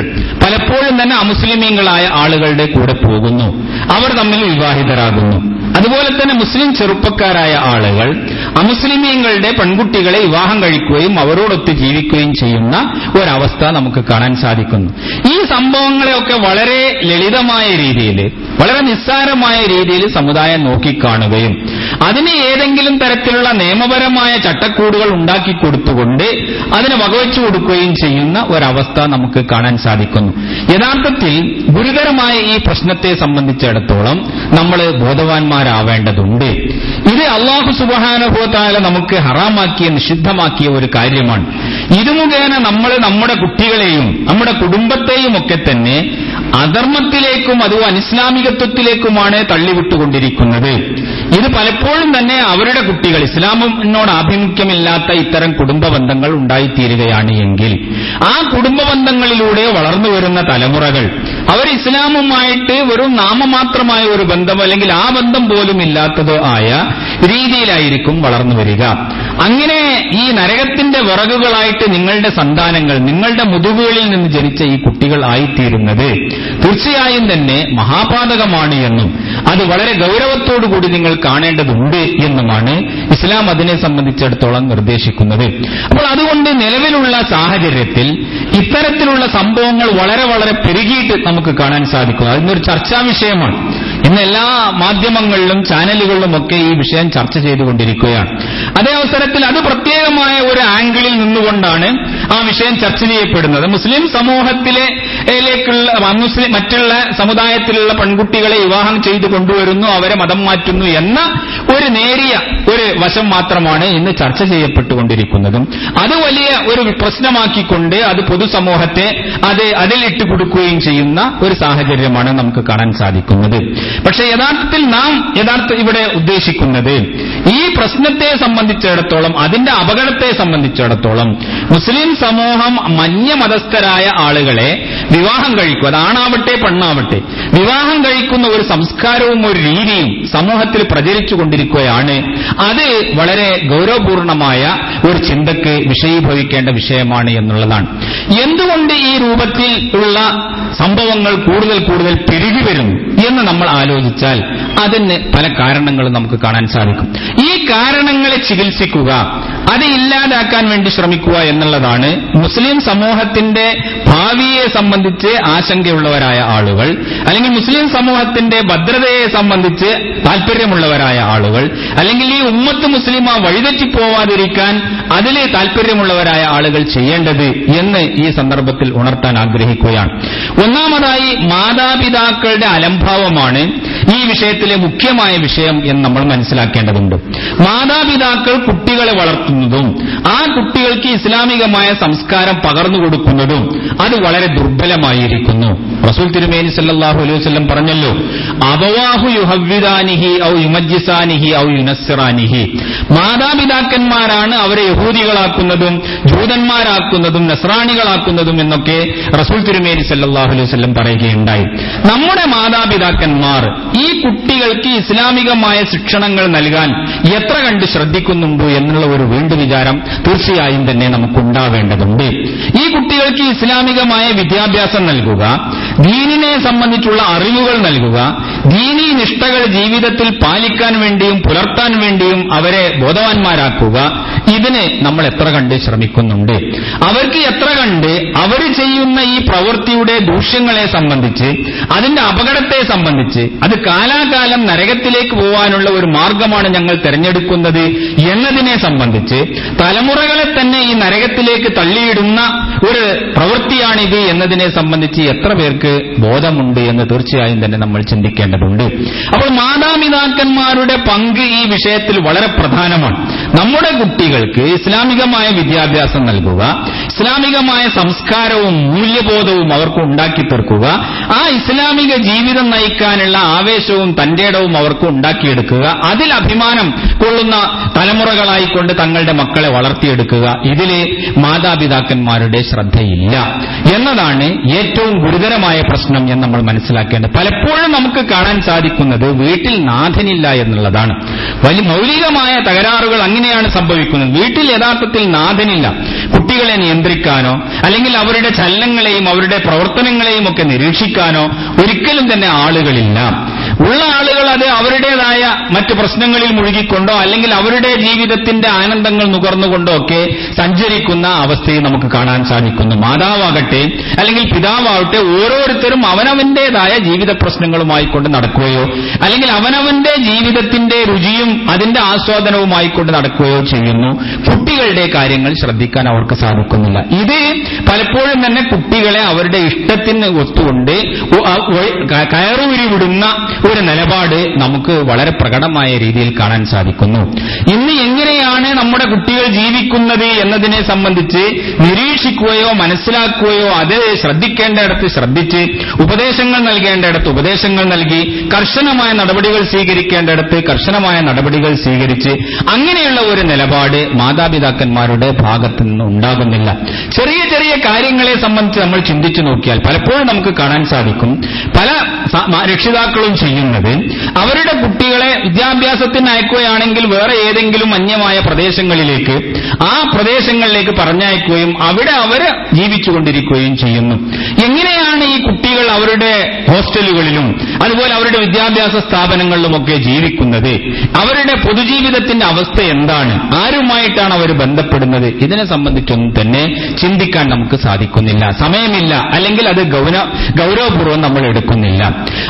S1: പലപ്പോഴും തന്നെ അമുസ്ലിമീങ്ങളായ ആളുകളുടെ കൂടെ പോകുന്നു, അവർ തമ്മിൽ വിവാഹിതരാകുന്നു. അതുപോലെ തന്നെ മുസ്ലിം ചെറുപ്പക്കാരായ ആളുകൾ അമുസ്ലിമീങ്ങളുടെ പെൺകുട്ടികളെ വിവാഹം കഴിക്കുകയും അവരോടൊത്ത് ജീവിക്കുകയും ചെയ്യുന്ന ഒരവസ്ഥ നമുക്ക് കാണാൻ സാധിക്കുന്നു. ഈ സംഭവങ്ങളെയൊക്കെ വളരെ ലളിതമായ രീതിയിൽ, വളരെ നിസ്സാരമായ രീതിയിൽ സമുദായം നോക്കിക്കാണുകയും അതിന് ഏതെങ്കിലും തരത്തിലുള്ള നിയമപരമായ ചട്ടക്കൂടുകൾ ഉണ്ടാക്കിക്കൊടുത്തുകൊണ്ട് അതിന് വകവെച്ചു കൊടുക്കുകയും ചെയ്യുന്ന ഒരവസ്ഥ നമുക്ക് കാണാൻ സാധിക്കുന്നു. യഥാർത്ഥത്തിൽ ഗുരുതരമായ ഈ പ്രശ്നത്തെ സംബന്ധിച്ചിടത്തോളം നമ്മൾ ബോധവാന്മാരാവേണ്ടതുണ്ട്. ഇത് അല്ലാഹു സുബ്ഹാനഹു വ തആല നമുക്ക് ഹറാമാക്കിയ, നിഷിദ്ധമാക്കിയ ഒരു കാര്യമാണ്. ഇത് മുഖേന നമ്മൾ നമ്മുടെ കുട്ടികളെയും നമ്മുടെ കുടുംബത്തെയും ഒക്കെ തന്നെ അധർമ്മത്തിലേക്കും അതും അനിസ്ലാമികത്വത്തിലേക്കുമാണ് തള്ളിവിട്ടുകൊണ്ടിരിക്കുന്നത്. ഇത് പലപ്പോഴും തന്നെ അവരുടെ കുട്ടികൾ ഇസ്ലാമിനോട് ആഭിമുഖ്യമില്ലാത്ത ഇത്തരം കുടുംബ ബന്ധങ്ങൾ ഉണ്ടായിത്തീരുകയാണ് എങ്കിൽ ആ കുടുംബ ബന്ധങ്ങളിലൂടെ വളർന്നു വരുന്ന തലമുറകൾ അവർ ഇസ്ലാമുമായിട്ട് വെറും നാമമാത്രമായ ഒരു ബന്ധം, അല്ലെങ്കിൽ ആ ബന്ധം പോലും ഇല്ലാത്തതോ ആയ രീതിയിലായിരിക്കും വളർന്നു വരിക. അങ്ങനെ ഈ നരകത്തിന്റെ വിറകുകളായിട്ട് നിങ്ങളുടെ സന്താനങ്ങൾ, നിങ്ങളുടെ മുതുകുകളിൽ നിന്ന് ജനിച്ച ഈ കുട്ടികൾ ആയിത്തീരുന്നത് തീർച്ചയായും തന്നെ മഹാപാതകമാണ് എന്നും അത് വളരെ ഗൗരവത്തോടുകൂടി നിങ്ങൾ കാണേണ്ടതുണ്ട് എന്നുമാണ് ഇസ്ലാം അതിനെ സംബന്ധിച്ചിടത്തോളം നിർദ്ദേശിക്കുന്നത്. അപ്പോൾ അതുകൊണ്ട് നിലവിലുള്ള സാഹചര്യത്തിൽ ഇത്തരത്തിലുള്ള സംഭവങ്ങൾ വളരെ വളരെ പെരുകിയിട്ട് നമുക്ക് കാണാൻ സാധിക്കും. അതിനൊരു ചർച്ചാ വിഷയമാണ്. ഇന്ന് എല്ലാ മാധ്യമങ്ങളിലും ചാനലുകളിലുമൊക്കെ ഈ വിഷയം ചർച്ച ചെയ്തുകൊണ്ടിരിക്കുകയാണ്. അതേ അവസരത്തിൽ അത് പ്രത്യേകമായ ഒരു ആംഗിളിൽ നിന്നുകൊണ്ടാണ് ആ വിഷയം ചർച്ച ചെയ്യപ്പെടുന്നത്. മുസ്ലിം സമൂഹത്തിലേക്കുള്ള മറ്റുള്ള സമുദായത്തിലുള്ള പെൺകുട്ടികളെ വിവാഹം ചെയ്തു കൊണ്ടുവരുന്നു, അവരെ മതം മാറ്റുന്നു എന്ന ഒരു നേരിയ ഒരു വശം മാത്രമാണ് ഇന്ന് ചർച്ച ചെയ്യപ്പെട്ടുകൊണ്ടിരിക്കുന്നതും അത് വലിയ ഒരു പ്രശ്നമാക്കിക്കൊണ്ട് അത് പൊതുസമൂഹത്തെ അതിലിട്ട് കൊടുക്കുകയും ചെയ്യുന്ന ഒരു സാഹചര്യമാണ് നമുക്ക് കാണാൻ സാധിക്കുന്നത്. പക്ഷേ യഥാർത്ഥത്തിൽ നാം ഇവിടെ ഉദ്ദേശിക്കുന്നത് ഈ പ്രശ്നത്തെ സംബന്ധിച്ചിടത്തോളം, അതിന്റെ അപകടത്തെ സംബന്ധിച്ചിടത്തോളം മുസ്ലിം സമൂഹം മന്യമതസ്ഥരായ ആളുകളെ വിവാഹം കഴിക്കും, അതാണാവട്ടെ പെണ്ണാവട്ടെ, വിവാഹം കഴിക്കുന്ന ഒരു സംസ്കാരവും ഒരു രീതിയും സമൂഹത്തിൽ പ്രചരിച്ചു കൊണ്ടിരിക്കുകയാണ്. അത് വളരെ ഗൗരവപൂർണമായ ഒരു ചിന്തക്ക് വിഷയീഭവിക്കേണ്ട വിഷയമാണ് എന്നുള്ളതാണ്. എന്തുകൊണ്ട് ഈ രൂപത്തിൽ ഉള്ള സംഭവങ്ങൾ കൂടുതൽ കൂടുതൽ പെരുകി വരുന്നു എന്ന് നമ്മൾ ആലോചിച്ചാൽ അതിന് പല കാരണങ്ങളും നമുക്ക് കാണാൻ സാധിക്കും. ഈ കാരണങ്ങളെ ചികിത്സിക്കുക, അത് ഇല്ലാതാക്കാൻ വേണ്ടി ശ്രമിക്കുക എന്നുള്ളതാണ് മുസ്ലിം സമൂഹത്തിന്റെ ഭാവിയെ സംബന്ധിച്ച് ആശങ്കയുള്ളവരായ ആളുകൾ, അല്ലെങ്കിൽ മുസ്ലിം സമൂഹത്തിന്റെ ഭദ്രതയെ സംബന്ധിച്ച് താൽപര്യമുള്ളവരായ ആളുകൾ, അല്ലെങ്കിൽ ഈ ഉമ്മത്ത് മുസ്ലിമ വഴിതെറ്റിപ്പോവാതിരിക്കാൻ അതിൽ താൽപര്യമുള്ളവരായ ആളുകൾ ചെയ്യേണ്ടത് എന്ന് ഈ സന്ദർഭത്തിൽ ഉണർത്താൻ ആഗ്രഹിക്കുകയാണ്. ഒന്നാമതായി മാതാപിതാക്കളുടെ അലംഭാവമാണ് ഈ വിഷയത്തിലെ മുഖ്യമായ വിഷയം എന്ന് നമ്മൾ മനസ്സിലാക്കേണ്ടതുണ്ട്. മാതാപിതാക്കൾ കുട്ടികളെ വളർത്തുന്നതും ആ കുട്ടികൾക്ക് ഇസ്ലാമികമായ സംസ്കാരം പകർന്നു കൊടുക്കുന്നതും അത് വളരെ ദുർബലമായിരിക്കുന്നു. റസൂൽ തിരുമേനി സല്ലല്ലാഹു അലൈഹി വസല്ലം പറഞ്ഞല്ലോ, അബവാഹു യുഹവ്വിദാനിഹി ഔ യുമജ്ജിസാനിഹി ഔ യുനസ്സിറാനിഹി. മാതാപിതാക്കന്മാരാണ് അവരെ യഹൂദികളാക്കുന്നതും ജൂതന്മാരാക്കുന്നതും നസ്രാണികളാക്കുന്നതും എന്നൊക്കെ റസൂൽ തിരുമേനി സല്ലല്ലാഹു അലൈഹി വസല്ലം പറയുകയുണ്ടായി. നമ്മുടെ മാതാപിതാക്കന്മാർ ഈ കുട്ടികൾക്ക് ഇസ്ലാമികമായ ശിക്ഷണങ്ങൾ നൽകാൻ എത്ര കണ്ട് ശ്രദ്ധിക്കുന്നുണ്ടോ എന്നുള്ള ഒരു വീണ്ടും വിചാരം തീർച്ചയായും തന്നെ നമുക്കുണ്ടാവേണ്ടതുണ്ട്. ഈ കുട്ടികൾക്ക് ഇസ്ലാമികമായ വിദ്യാഭ്യാസം നൽകുക, ദീനിനെ സംബന്ധിച്ചുള്ള അറിവുകൾ നൽകുക, ദീനീ നിഷ്ഠകൾ ജീവിതത്തിൽ പാലിക്കാൻ വേണ്ടിയും പുലർത്താൻ വേണ്ടിയും അവരെ ബോധവാന്മാരാക്കുക, ഇതിന് നമ്മൾ എത്ര കണ്ട് ശ്രമിക്കുന്നുണ്ട്? അവർക്ക് എത്ര കണ്ട് അവർ ചെയ്യുന്ന ഈ പ്രവൃത്തിയുടെ ദൂഷ്യങ്ങളെ സംബന്ധിച്ച്, അതിന്റെ അപകടത്തെ സംബന്ധിച്ച്, അത് കാലാകാലം നരകത്തിലേക്ക് പോകാനുള്ള ഒരു മാർഗമാണ് ഞങ്ങൾ തെരഞ്ഞെടുക്കുന്നത് എന്നതിനെ സംബന്ധിച്ച്, തലമുറകളെ തന്നെ ഈ നരകത്തിലേക്ക് തള്ളിയിടുന്ന ഒരു പ്രവൃത്തിയാണിത് എന്നതിനെ സംബന്ധിച്ച് എത്ര പേർക്ക് ബോധമുണ്ട് എന്ന് തീർച്ചയായും തന്നെ നമ്മൾ ചിന്തിക്കേണ്ടതുണ്ട്. അപ്പോൾ മാതാപിതാക്കന്മാരുടെ പങ്ക് ഈ വിഷയത്തിൽ വളരെ പ്രധാനമാണ്. നമ്മുടെ കുട്ടികൾക്ക് ഇസ്ലാമികമായ വിദ്യാഭ്യാസം നൽകുക, ഇസ്ലാമികമായ സംസ്കാരവും മൂല്യബോധവും അവർക്ക് ഉണ്ടാക്കി തീർക്കുക, ആ ഇസ്ലാമിക ജീവിതം നയിക്കാനുള്ള ആവേശവും തന്റേടവും അവർക്ക് ഉണ്ടാക്കിയെടുക്കുക, അതിൽ അഭിമാനം കൊള്ളുന്ന തലമുറകളായിക്കൊണ്ട് തങ്ങളുടെ മക്കളെ വളർത്തിയെടുക്കുക. ഇതിലെ മാതാപിതാക്കന്മാരുടെ ശ്രദ്ധയില്ല എന്നതാണ് ഏറ്റവും ഗുരുതരമായ പ്രശ്നം എന്ന് നമ്മൾ മനസ്സിലാക്കേണ്ടത്. പലപ്പോഴും നമുക്ക് കാണാൻ സാധിക്കുന്നത് വീട്ടിൽ നാഥനില്ല എന്നുള്ളതാണ്. വലിയ മൗലികമായ തകരാറുകൾ അങ്ങനെയാണ് സംഭവിക്കുന്നത്. വീട്ടിൽ യഥാർത്ഥത്തിൽ നാഥനില്ല. കുട്ടികളെ നിയന്ത്രിക്കാനോ അല്ലെങ്കിൽ അവരുടെ ചലനങ്ങളെയും അവരുടെ പ്രവർത്തനങ്ങളെയും ഒക്കെ നിരീക്ഷിക്കാനോ ഒരിക്കലും തന്നെ ആളുകളില്ല. ഉള്ള ആളുകൾ അത് അവരുടേതായ മറ്റ് പ്രശ്നങ്ങളിൽ മുഴുകിക്കൊണ്ടോ അല്ലെങ്കിൽ അവരുടെ ജീവിതത്തിന്റെ ആനന്ദങ്ങൾ നുകർന്നുകൊണ്ടോ ഒക്കെ സഞ്ചരിക്കുന്ന അവസ്ഥയെ നമുക്ക് കാണാൻ സാധിക്കുന്നു. മാതാവാകട്ടെ അല്ലെങ്കിൽ പിതാവാകട്ടെ ഓരോരുത്തരും അവനവന്റേതായ ജീവിത പ്രശ്നങ്ങളുമായി കൊണ്ട് നടക്കുകയോ അല്ലെങ്കിൽ അവനവന്റെ ജീവിതത്തിന്റെ രുചിയും അതിന്റെ ആസ്വാദനവുമായി കൊണ്ട് നടക്കുകയോ ചെയ്യുന്നു. കുട്ടികളുടെ കാര്യങ്ങൾ ശ്രദ്ധിക്കാൻ അവർക്ക് സാധിക്കുന്നില്ല. ഇത് പലപ്പോഴും തന്നെ കുട്ടികളെ അവരുടെ ഇഷ്ടത്തിന് ഒത്തുകൊണ്ട് കയറൂരി വിടുന്ന ഒരു നിലപാട് നമുക്ക് വളരെ പ്രകടമായ രീതിയിൽ കാണാൻ സാധിക്കുന്നു. ഇന്ന് എങ്ങനെയാണ് നമ്മുടെ കുട്ടികൾ ജീവിക്കുന്നത് എന്നതിനെ സംബന്ധിച്ച് നിരീക്ഷിക്കുകയോ മനസ്സിലാക്കുകയോ അത് ശ്രദ്ധിക്കേണ്ടയിടത്ത് ശ്രദ്ധിച്ച് ഉപദേശങ്ങൾ നൽകേണ്ടയിടത്ത് ഉപദേശങ്ങൾ നൽകി കർശനമായ നടപടികൾ സ്വീകരിക്കേണ്ടയിടത്ത് കർശനമായ നടപടികൾ സ്വീകരിച്ച് അങ്ങനെയുള്ള ഒരു നിലപാട് മാതാപിതാക്കന്മാരുടെ ഭാഗത്തു നിന്ന് ഉണ്ടാകുന്നില്ല. ചെറിയ ചെറിയ കാര്യങ്ങളെ സംബന്ധിച്ച് നമ്മൾ ചിന്തിച്ചു നോക്കിയാൽ പലപ്പോഴും നമുക്ക് കാണാൻ സാധിക്കും പല രക്ഷിതാക്കളും ചെയ്യുന്നത് അവരുടെ കുട്ടികളെ വിദ്യാഭ്യാസത്തിന് അയക്കുകയാണെങ്കിൽ വേറെ ഏതെങ്കിലും അന്യമായ പ്രദേശങ്ങളിലേക്ക് ആ പ്രദേശങ്ങളിലേക്ക് പറഞ്ഞയക്കുകയും അവിടെ അവർ ജീവിച്ചുകൊണ്ടിരിക്കുകയും ചെയ്യുന്നു. എങ്ങനെയാണ് ഈ ഈ കുട്ടികൾ അവരുടെ ഹോസ്റ്റലുകളിലും അതുപോലെ അവരുടെ വിദ്യാഭ്യാസ സ്ഥാപനങ്ങളിലുമൊക്കെ ജീവിക്കുന്നത്? അവരുടെ പൊതുജീവിതത്തിന്റെ അവസ്ഥ എന്താണ്? ആരുമായിട്ടാണ് അവർ ബന്ധപ്പെടുന്നത്? ഇതിനെ സംബന്ധിച്ചൊന്നും തന്നെ ചിന്തിക്കാൻ നമുക്ക് സാധിക്കുന്നില്ല, സമയമില്ല, അല്ലെങ്കിൽ അത് ഗൗരവപൂർവ്വം നമ്മൾ എടുക്കുന്നില്ല.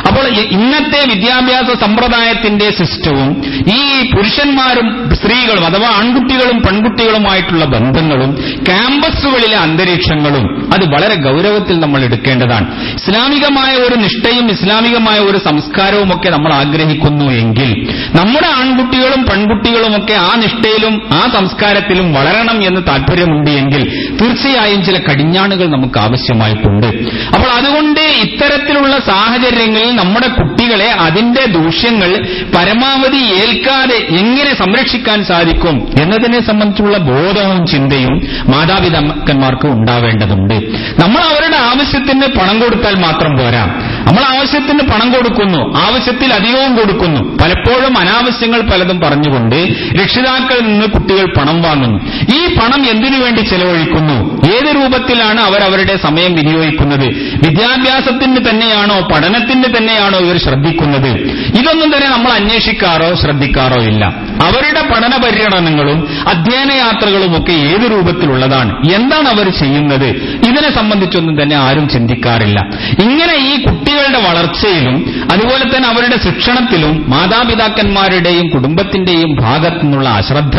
S1: അപ്പോൾ ഇന്നത്തെ വിദ്യാഭ്യാസ സമ്പ്രദായത്തിന്റെ സിസ്റ്റവും ഈ പുരുഷന്മാരും സ്ത്രീകളും അഥവാ ആൺകുട്ടികളും പെൺകുട്ടികളുമായിട്ടുള്ള ബന്ധങ്ങളും ക്യാമ്പസുകളിലെ അന്തരീക്ഷങ്ങളും അത് വളരെ ഗൗരവത്തിൽ നമ്മൾ എടുക്കേണ്ടതാണ്. ഇസ്ലാമികമായ ഒരു നിഷ്ഠയും ഇസ്ലാമികമായ ഒരു സംസ്കാരവും ഒക്കെ നമ്മൾ ആഗ്രഹിക്കുന്നു എങ്കിൽ നമ്മുടെ ആൺകുട്ടികളും പെൺകുട്ടികളുമൊക്കെ ആ നിഷ്ഠയിലും ആ സംസ്കാരത്തിലും വളരണം എന്ന് താല്പര്യമുണ്ട് എങ്കിൽ തീർച്ചയായും ചില കടിഞ്ഞാണുകൾ നമുക്ക് ആവശ്യമായിട്ടുണ്ട്. അപ്പോൾ അതുകൊണ്ട് ഇത്തരത്തിലുള്ള സാഹചര്യങ്ങളിൽ നമ്മുടെ കുട്ടികളെ അതിന്റെ ദൂഷ്യങ്ങൾ പരമാവധി ഏൽക്കാതെ എങ്ങനെ സംരക്ഷിക്കാൻ സാധിക്കും എന്നതിനെ സംബന്ധിച്ചുള്ള ബോധവും ചിന്തയും മാതാപിതാക്കന്മാർക്ക് ഉണ്ടാവേണ്ടതുണ്ട്. നമ്മൾ അവരുടെ ആവശ്യത്തിന് പണം കൊടുത്താൽ മാത്രം പോരാ. നമ്മൾ ആവശ്യത്തിന് പണം കൊടുക്കുന്നു, ആവശ്യത്തിൽ അധികവും കൊടുക്കുന്നു. പലപ്പോഴും അനാവശ്യങ്ങൾ പലതും പറഞ്ഞുകൊണ്ട് രക്ഷിതാക്കളിൽ നിന്ന് കുട്ടികൾ പണം വാങ്ങുന്നു. ഈ പണം എന്തിനു വേണ്ടി ചെലവഴിക്കുന്നു? ഏത് രൂപത്തിലാണ് അവരവരുടെ സമയം വിനിയോഗിക്കുന്നത്? വിദ്യാഭ്യാസത്തിന് തന്നെയാണോ, പഠനത്തിന് തന്നെയാണോ ഇവർ ശ്രദ്ധിക്കുന്നത്? ഇതൊന്നും തന്നെ നമ്മൾ അന്വേഷിക്കാറോ ശ്രദ്ധിക്കാറോ ഇല്ല. അവരുടെ പഠന പര്യടനങ്ങളും അധ്യയന യാത്രകളുമൊക്കെ ഏത് രൂപത്തിലുള്ളതാണ്, എന്താണ് അവർ ചെയ്യുന്നത്, ഇതിനെ സംബന്ധിച്ചൊന്നും തന്നെ ആരും ചിന്തിക്കാറില്ല. ഇങ്ങനെ ഈ കുട്ടികളുടെ വളർച്ചയിലും അതുപോലെ തന്നെ അവരുടെ ശിക്ഷണത്തിലും മാതാപിതാക്കന്മാരുടെയും കുടുംബത്തിന്റെയും ഭാഗത്തു നിന്നുള്ള അശ്രദ്ധ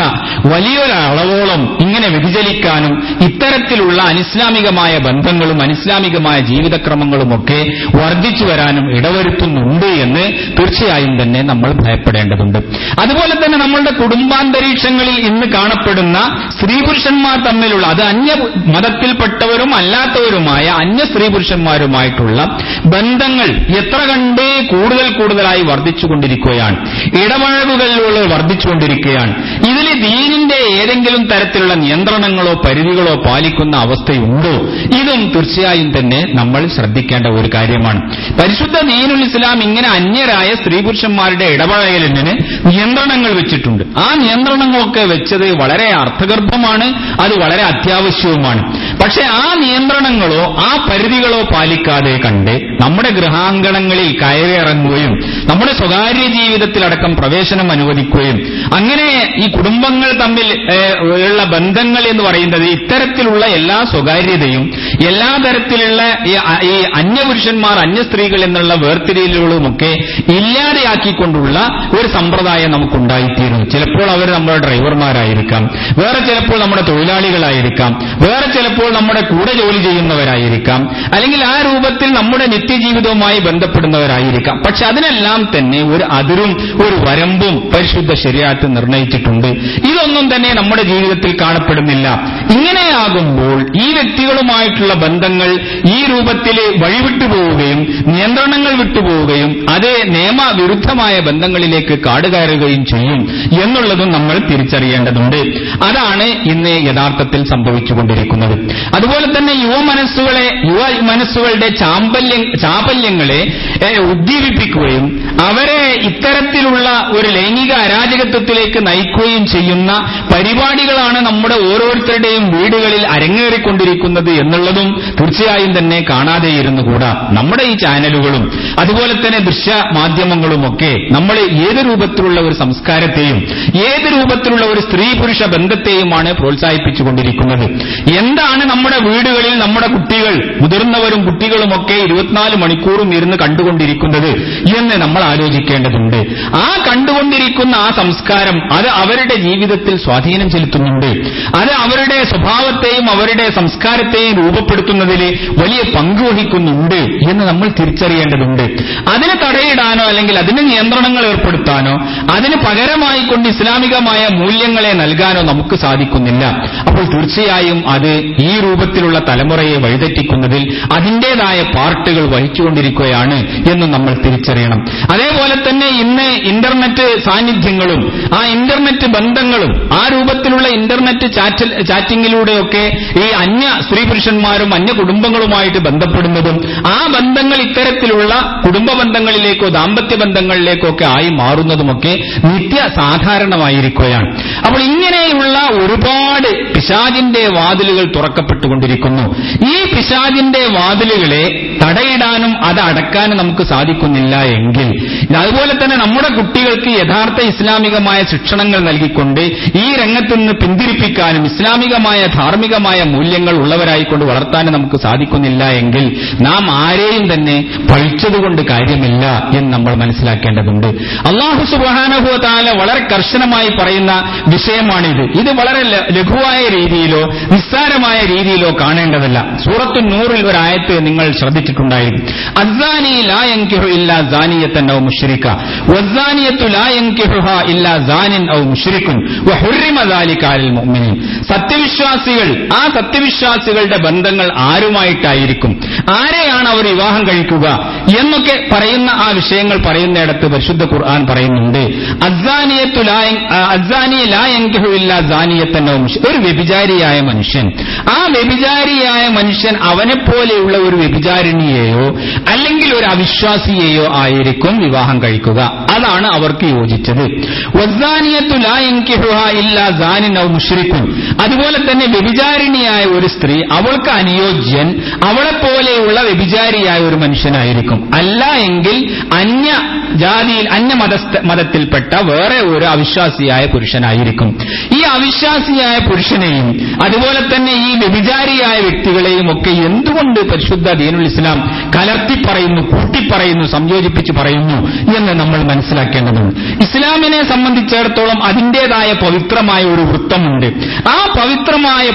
S1: വലിയൊരളവോളം ഇങ്ങനെ വ്യതിചലിക്കാനും ഇത്തരത്തിലുള്ള അനിസ്ലാമികമായ ബന്ധങ്ങളും അനിസ്ലാമികമായ ജീവിതക്രമങ്ങളുമൊക്കെ വർദ്ധിച്ചു വരാനും ഇടവരുത്തുന്നുണ്ട് എന്ന് തീർച്ചയായും തന്നെ നമ്മൾ ഭയപ്പെടേണ്ടതുണ്ട്. അതുപോലെ തന്നെ നമ്മളുടെ കുടുംബാന്തരീക്ഷങ്ങളിൽ ഇന്ന് കാണപ്പെടുന്ന സ്ത്രീ പുരുഷന്മാർ തമ്മിലുള്ള, അത് അന്യ മതത്തിൽപ്പെട്ടവരും അല്ലാത്തവരുമായ അന്യ സ്ത്രീ പുരുഷന്മാരുമായിട്ടുള്ള ബന്ധങ്ങൾ എത്ര കണ്ട് കൂടുതലായി വർദ്ധിച്ചുകൊണ്ടിരിക്കുകയാണ്. ഇടപഴകുകളിലുള്ള വർദ്ധിച്ചുകൊണ്ടിരിക്കുകയാണ്. ഇതിൽ ദീനിന്റെ ഏതെങ്കിലും തരത്തിലുള്ള നിയന്ത്രണങ്ങളോ പരിധികളോ പാലിക്കുന്ന അവസ്ഥയുണ്ടോ? ഇതും തീർച്ചയായും തന്നെ നമ്മൾ ശ്രദ്ധിക്കേണ്ട ഒരു കാര്യമാണ്. പരിശുദ്ധ ദീനുൽ ഇസ്ലാം ഇങ്ങനെ അന്യരായ സ്ത്രീ പുരുഷന്മാരുടെ ഇടപഴകലിന് നിയന്ത്രണങ്ങൾ വെച്ചിട്ടുണ്ട്. ആ നിയന്ത്രണങ്ങളൊക്കെ വെച്ചത് വളരെ അർത്ഥഗർഭമാണ്, അത് വളരെ അത്യാവശ്യവുമാണ്. പക്ഷെ ആ നിയന്ത്രണങ്ങളോ ആ പരിധികളോ പാലിക്കാതെ കണ്ട് നമ്മുടെ ഗൃഹാങ്കണങ്ങളിൽ കയറിയിറങ്ങുകയും നമ്മുടെ സ്വകാര്യ ജീവിതത്തിലടക്കം പ്രവേശനം അനുവദിക്കുകയും അങ്ങനെ ഈ കുടുംബങ്ങൾ തമ്മിൽ ഉള്ള ബന്ധങ്ങൾ എന്ന് പറയുന്നത് ഇത്തരത്തിലുള്ള എല്ലാ സ്വകാര്യതയും എല്ലാ തരത്തിലുള്ള ഈ അന്യപുരുഷന്മാർ അന്യ സ്ത്രീകൾ എന്നുള്ള വേർതിരിയലുകളുമൊക്കെ ഇല്ലാതെയാക്കിക്കൊണ്ടുള്ള ഒരു സമ്പ്രദായം നമുക്കുണ്ടായിത്തീരുന്നു. ചിലപ്പോൾ അവർ നമ്മുടെ ഡ്രൈവർമാരായിരിക്കാം, വേറെ ചിലപ്പോൾ നമ്മുടെ തൊഴിലാളികളായിരിക്കാം, വേറെ ചിലപ്പോൾ നമ്മുടെ കൂടെ ജോലി ചെയ്യുന്നവരായിരിക്കാം, അല്ലെങ്കിൽ ആ രൂപത്തിൽ നമ്മുടെ നിത്യജീവിതവുമായി ബന്ധപ്പെടുന്നവരായിരിക്കാം. പക്ഷെ അതിനെല്ലാം തന്നെ ഒരു അതിരും ഒരു വരമ്പും പരിശുദ്ധ ശരീഅത്ത് നിർണയിച്ചിട്ടുണ്ട്. ഇതൊന്നും തന്നെ നമ്മുടെ ജീവിതത്തിൽ കാണപ്പെടുന്നില്ല. ഇങ്ങനെയാകുമ്പോൾ ഈ വ്യക്തികളുമായിട്ടുള്ള ബന്ധങ്ങൾ ഈ രൂപത്തിൽ വഴിവിട്ടുപോവുകയും നിയന്ത്രണങ്ങൾ വിട്ടുപോവുകയും അത് നിയമവിരുദ്ധമായ ബന്ധങ്ങളിലേക്ക് കാടുകയറുകയും ചെയ്യും എന്നുള്ളതും നമ്മൾ തിരിച്ചറിയേണ്ടതുണ്ട്. അതാണ് ഇന്ന് യഥാർത്ഥത്തിൽ സംഭവിച്ചുകൊണ്ടിരിക്കുന്നത്. അതുപോലെ തന്നെ യുവ മനസ്സുകളുടെ ചാപല്യങ്ങളെ ഉദ്ദീപിപ്പിക്കുകയും അവരെ ഇത്തരത്തിലുള്ള ഒരു ലൈംഗിക അരാജകത്വത്തിലേക്ക് നയിക്കുകയും ചെയ്യുന്ന പരിപാടികളാണ് നമ്മുടെ ഓരോരുത്തരുടെയും വീടുകളിൽ അരങ്ങേറിക്കൊണ്ടിരിക്കുന്നത് എന്നുള്ളതും തീർച്ചയായും തന്നെ കാണാതെ ഇരുന്നുകൂടാ. നമ്മുടെ ഈ ചാനലുകളും അതുപോലെ തന്നെ ദൃശ്യ മാധ്യമങ്ങളുമൊക്കെ നമ്മൾ ഏത് രൂപത്തിലുള്ള ഒരു സംസ്കാരത്തെയും ഏത് രൂപത്തിലുള്ള ഒരു സ്ത്രീ പുരുഷ ബന്ധത്തെയുമാണ് പ്രോത്സാഹിപ്പിച്ചുകൊണ്ടിരിക്കുന്നത്. എന്താണ് നമ്മുടെ വീടുകളിൽ നമ്മുടെ കുട്ടികൾ, മുതിർന്നവരും കുട്ടികളുമൊക്കെ 24 മണിക്കൂറും ഇരുന്ന് കണ്ടുകൊണ്ടിരിക്കുന്നത് എന്ന് നമ്മൾ ആലോചിക്കേണ്ടതുണ്ട്. ആ കണ്ടുകൊണ്ടിരിക്കുന്ന ആ സംസ്കാരം അത് അവരുടെ ജീവിതത്തിൽ സ്വാധീനം ചെലുത്തുന്നുണ്ട്. അത് അവരുടെ സ്വഭാവത്തെയും അവരുടെ സംസ്കാരത്തെയും രൂപപ്പെടുത്തുന്നതിൽ വലിയ പങ്ക് വഹിക്കുന്നുണ്ട് എന്ന് നമ്മൾ തിരിച്ചറിയേണ്ടതുണ്ട്. അതിന് തടയിടാനോ അല്ലെങ്കിൽ അതിന് നിയന്ത്രണങ്ങൾ ഏർപ്പെടുത്താനോ അതിന് പകരമായിക്കൊണ്ട് ഇസ്ലാമികമായ മൂല്യങ്ങളെ നൽകാനോ നമുക്ക് സാധിക്കുന്നില്ല. അപ്പോൾ തീർച്ചയായും അത് ഈ രൂപത്തിലുള്ള തലമുറയെ വഴിതെറ്റിക്കുന്നതിൽ അതിന്റേതായ പാർട്ടുകൾ വഹിച്ചുകൊണ്ടിരിക്കും വർദ്ധിച്ചുകൊണ്ടിരിക്കുകയാണ് എന്നും നമ്മൾ തിരിച്ചറിയണം. അതേപോലെ തന്നെ ഇന്ന് ഇന്റർനെറ്റ് സാന്നിധ്യങ്ങളും ആ ഇന്റർനെറ്റ് ബന്ധങ്ങളും ആ രൂപത്തിലുള്ള ഇന്റർനെറ്റ് ചാറ്റിങ്ങിലൂടെയൊക്കെ ഈ അന്യ സ്ത്രീ പുരുഷന്മാരും അന്യ കുടുംബങ്ങളുമായിട്ട് ബന്ധപ്പെടുന്നതും ആ ബന്ധങ്ങൾ ഇത്തരത്തിലുള്ള കുടുംബ ബന്ധങ്ങളിലേക്കോ ദാമ്പത്യ ബന്ധങ്ങളിലേക്കോ ഒക്കെ ആയി മാറുന്നതുമൊക്കെ നിത്യ സാധാരണമായിരിക്കുകയാണ്. അപ്പോൾ ഇങ്ങനെയുള്ള ഒരുപാട് പിശാചിന്റെ വാതിലുകൾ തുറക്കപ്പെട്ടുകൊണ്ടിരിക്കുന്നു. ഈ പിശാചിന്റെ വാതിലുകളെ തടയിടാനും അത് അടക്കാനും നമുക്ക് സാധിക്കുന്നില്ല എങ്കിൽ, അതുപോലെ തന്നെ നമ്മുടെ കുട്ടികൾക്ക് യഥാർത്ഥ ഇസ്ലാമികമായ ശിക്ഷണങ്ങൾ നൽകിക്കൊണ്ട് ഈ രംഗത്ത് നിന്ന് പിന്തിരിപ്പിക്കാനും ഇസ്ലാമികമായ ധാർമ്മികമായ മൂല്യങ്ങൾ ഉള്ളവരായിക്കൊണ്ട് വളർത്താനും നമുക്ക് സാധിക്കുന്നില്ല എങ്കിൽ നാം ആരെയും തന്നെ പഴിച്ചതുകൊണ്ട് കാര്യമില്ല എന്ന് നമ്മൾ മനസ്സിലാക്കേണ്ടതുണ്ട്. അല്ലാഹു സുബ്ഹാനഹു വ തആല വളരെ കർശനമായി പറയുന്ന വിഷയമാണിത്. ഇത് വളരെ ലഘുവായ രീതിയിലോ നിസ്സാരമായ രീതിയിലോ കാണേണ്ടതല്ല. സൂറത്തു നൂറിൽ ഒരു ആയത്ത് നിങ്ങൾ ശ്രദ്ധിച്ചിട്ടുണ്ടായിരിക്കും. അസ്സാനി ലാ യൻകിഹു ഇല്ലാ സാനിയത്തൻ ഔ മുശ്രിക വസ്സാനിയത്തു ലാ യൻകിഹുഹാ ഇല്ലാ സാനിൻ ഔ മുശ്രികുൻ വഹുർരിമ ദാലിക അലൽ മുഅ്മിനീൻ. സത്യവിശ്വാസികൾ, ആ സത്യവിശ്വാസികളുടെ ബന്ധങ്ങൾ ആരുമായിട്ടായിരിക്കും, ആരെയാണ് അവർ വിവാഹം കഴിക്കുക എന്നൊക്കെ പറയുന്ന ആ വിഷയങ്ങൾ പറയുന്നിടത്ത് പരിശുദ്ധ ഖുർആൻ പറയുന്നുണ്ട്, അസ്സാനി ലാ യൻകിഹു ഇല്ലാ സാനിയത്തൻ ഔ മുശ്രിക. ഒരു വ്യഭിചാരിയായ മനുഷ്യൻ, ആ വ്യഭിചാരിയായ മനുഷ്യൻ അവനെപ്പോലെയുള്ള ഒരു വ്യഭിചാരിണിയെയോ അല്ലെങ്കിൽ ഒരു അവിശ്വാസിയെയോ ആയിരിക്കും വിവാഹം കഴിക്കുക. അതാണ് അവർക്ക് യോജിച്ചത്. വസ്സാനിയത്തു ലാ യൻകിഹുഹാ ഇല്ലാ സാനിൻ ഔ മുശ്രികുൻ. അതുപോലെ തന്നെ വ്യഭിചാരിണിയായ ഒരു സ്ത്രീ, അവൾക്ക് അനുയോജ്യൻ അവളെപ്പോലെയുള്ള വ്യഭിചാരിയായ ഒരു മനുഷ്യനായിരിക്കും. അല്ല എങ്കിൽ അന്യ ജാതിയിൽ മതത്തിൽപ്പെട്ട വേറെ ഒരു അവിശ്വാസിയായ പുരുഷനായിരിക്കും. ഈ അവിശ്വാസിയായ പുരുഷനെയും അതുപോലെ തന്നെ ഈ വ്യഭിചാരിയായ വ്യക്തികളെയും ഒക്കെ എന്തുകൊണ്ട് പരിശുദ്ധ ദീനുൽ ഇസ്ലാം കലർത്തി പറയുന്നു, കൂട്ടിപ്പറയുന്നു, സംയോജിപ്പിച്ച് പറയുന്നു എന്ന് നമ്മൾ മനസ്സിലാക്കേണ്ടതുണ്ട്. ഇസ്ലാമിനെ സംബന്ധിച്ചിടത്തോളം അതിന്റേതായ പവിത്രമായ ഒരു വൃത്തമുണ്ട്. ആ പവിത്രമായ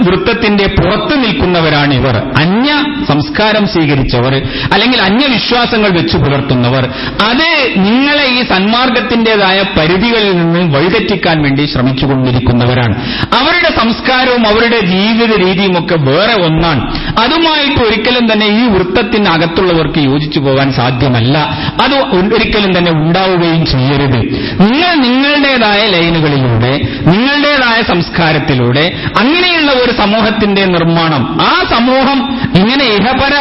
S1: വൃത്തത്തിന്റെ പുറത്തു നിൽക്കുന്നവരാണ് ഇവർ. അന്യ സംസ്കാരം സ്വീകരിച്ചവർ അല്ലെങ്കിൽ അന്യവിശ്വാസങ്ങൾ വെച്ചു പുലർത്തുന്നവർ. അത് നിങ്ങളെ ഈ സന്മാർഗത്തിന്റേതായ പരിധികളിൽ നിന്ന് വഴിതെറ്റിക്കാൻ വേണ്ടി ശ്രമിച്ചുകൊണ്ടിരിക്കുന്നവരാണ്. അവരുടെ സംസ്കാരവും അവരുടെ ജീവിത രീതിയും ഒക്കെ വേറെ ഒന്നാണ്. അതുമായിട്ട് ഒരിക്കലും തന്നെ ഈ വൃത്തത്തിനകത്തുള്ളവർക്ക് യോജിച്ചു പോകാൻ സാധ്യമല്ല. അത് ഒരിക്കലും തന്നെ ഉണ്ടാവുകയും ചെയ്യരുത്. നിങ്ങൾ നിങ്ങളുടേതായ ലൈനുകളിലൂടെ, നിങ്ങളുടേതായ സംസ്കാരത്തിലൂടെ അങ്ങനെയുള്ള ഒരു സമൂഹത്തിന്റെ നിർമ്മാണം, ആ സമൂഹം ഇങ്ങനെ ഇഹപര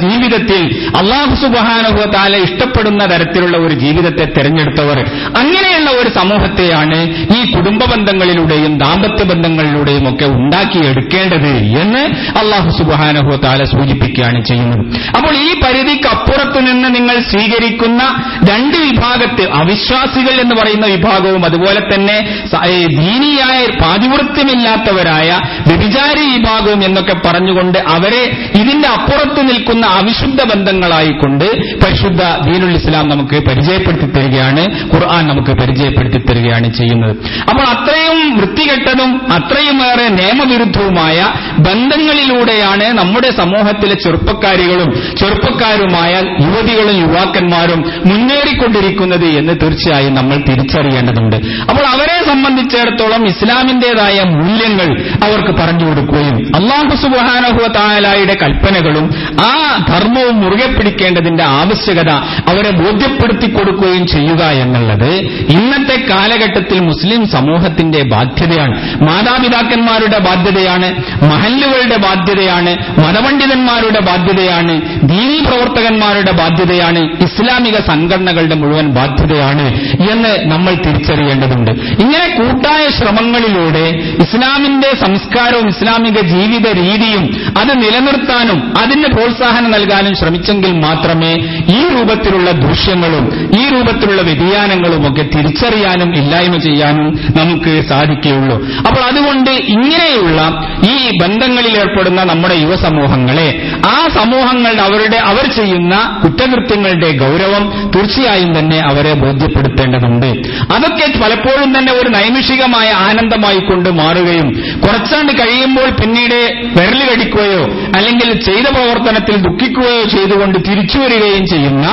S1: ജീവിതത്തിൽ അല്ലാഹു സുബ്ഹാനഹു വ തആല ഇഷ്ടപ്പെടുന്ന തരത്തിലുള്ള ഒരു ജീവിതത്തെ തെരഞ്ഞെടുത്തവർ, അങ്ങനെയുള്ള ഒരു സമൂഹത്തെയാണ് ഈ കുടുംബ ബന്ധങ്ങളിലൂടെയും ദാമ്പത്യ ബന്ധങ്ങളിലൂടെയും ഒക്കെ ഉണ്ടാക്കിയെടുക്കേണ്ടത് എന്ന് അല്ലാഹു സുബ്ഹാനഹു വ തആല സൂചിപ്പിക്കുകയാണ് ചെയ്യുന്നത്. അപ്പോൾ ഈ പരിധിക്ക് അപ്പുറത്തു നിന്ന് നിങ്ങൾ സ്വീകരിക്കുന്ന രണ്ട് വിഭാഗത്തെ, അവിശ്വാസികൾ എന്ന് പറയുന്ന വിഭാഗവും അതുപോലെ തന്നെ ദീനിയായ പാതിവൃത്യമില്ലാത്തവരായ വ്യഭിചാരി വിഭാഗവും എന്നൊക്കെ പറഞ്ഞുകൊണ്ട് അവരെ ഇതിന്റെ അപ്പുറത്ത് നിൽക്കുന്ന അവിശുദ്ധ ബന്ധങ്ങളായിക്കൊണ്ട് പരിശുദ്ധ ദീനുൽ ഇസ്ലാം നമുക്ക് പരിചയപ്പെടുത്തി തരികയാണ്, ഖുർആൻ നമുക്ക് പരിചയപ്പെടുത്തി തരികയാണ് ചെയ്യുന്നത്. അപ്പോൾ അത്രയും വൃത്തികെട്ടതും അത്രയുമേറെ നിയമവിരുദ്ധവുമായ ബന്ധങ്ങളിലൂടെയാണ് നമ്മുടെ സമൂഹത്തിലെ ചെറുപ്പക്കാരുമായ യുവതികളും യുവാക്കന്മാരും മുന്നേറിക്കൊണ്ടിരിക്കുന്നത് എന്ന് തീർച്ചയായും നമ്മൾ തിരിച്ചറിയേണ്ടതുണ്ട്. അപ്പോൾ അവരെ സംബന്ധിച്ചിടത്തോളം ഇസ്ലാമിന്റേതായ മൂല്യങ്ങൾ അവർക്ക് പറഞ്ഞു കൊടുക്കുകയും അല്ലാഹു സുബ്ഹാനഹു വ തആലയുടെ കൽപ്പനകളും ആ ധർമ്മവും മുറുകെ പിടിക്കേണ്ടതിന്റെ ആവശ്യകത അവരെ ബോധ്യപ്പെടുത്തി കൊടുക്കുകയും ചെയ്യുക എന്നുള്ളത് ഇന്നത്തെ കാലഘട്ടത്തിൽ മുസ്ലിം സമൂഹത്തിന്റെ ബാധ്യതയാണ്. മാതാപിതാക്കന്മാരുടെ ബാധ്യതയാണ്, മഹല്ലുകളുടെ ബാധ്യതയാണ്, മതപണ്ഡിതന്മാരുടെ ബാധ്യതയാണ്, ദീനീ പ്രവർത്തകന്മാരുടെ ബാധ്യതയാണ്, ഇസ്ലാമിക സംഘടനകളുടെ മുഴുവൻ ബാധ്യതയാണ് എന്ന് നമ്മൾ തിരിച്ചറിയേണ്ടതുണ്ട്. ഇങ്ങനെ കൂട്ടായ ശ്രമങ്ങളിലൂടെ ഇസ്ലാമിന്റെ സംസ്കാരവും ഇസ്ലാമിക ജീവിത രീതിയും അത് നിലനിർത്താനും അതിന് പ്രോത്സാഹനം നൽകാനും ശ്രമിച്ചെങ്കിൽ മാത്രമേ ഈ രൂപത്തിലുള്ള ദൃശ്യങ്ങളും ഈ രൂപത്തിലുള്ള വ്യതിയാനങ്ങളും ഒക്കെ തിരിച്ചറിയാനും ഇല്ലായ്മ ചെയ്യാനും നമുക്ക് സാധിക്കുകയുള്ളൂ. അപ്പോൾ അതുകൊണ്ട് ഇങ്ങനെയുള്ള ഈ ബന്ധങ്ങളിൽ ഏർപ്പെടുന്ന നമ്മുടെ യുവസമൂഹങ്ങളെ, ആ സമൂഹങ്ങളുടെ അവർ ചെയ്യുന്ന കുറ്റകൃത്യങ്ങളുടെ ഗൗരവം തീർച്ചയായും തന്നെ അവരെ ബോധ്യപ്പെടുത്തേണ്ടതുണ്ട്. അതൊക്കെ പലപ്പോഴും തന്നെ ഒരു നൈമിഷികമായ ആനന്ദമായി കൊണ്ട് മാറുകയും കുറച്ചാണ്ട് കഴിയുമ്പോൾ പിന്നീട് വിരലുകടിക്കുകയോ അല്ലെങ്കിൽ ചെയ്ത പ്രവർത്തനത്തിൽ ദുഃഖിക്കുകയോ ചെയ്തുകൊണ്ട് തിരിച്ചു വരികയും ചെയ്യുന്ന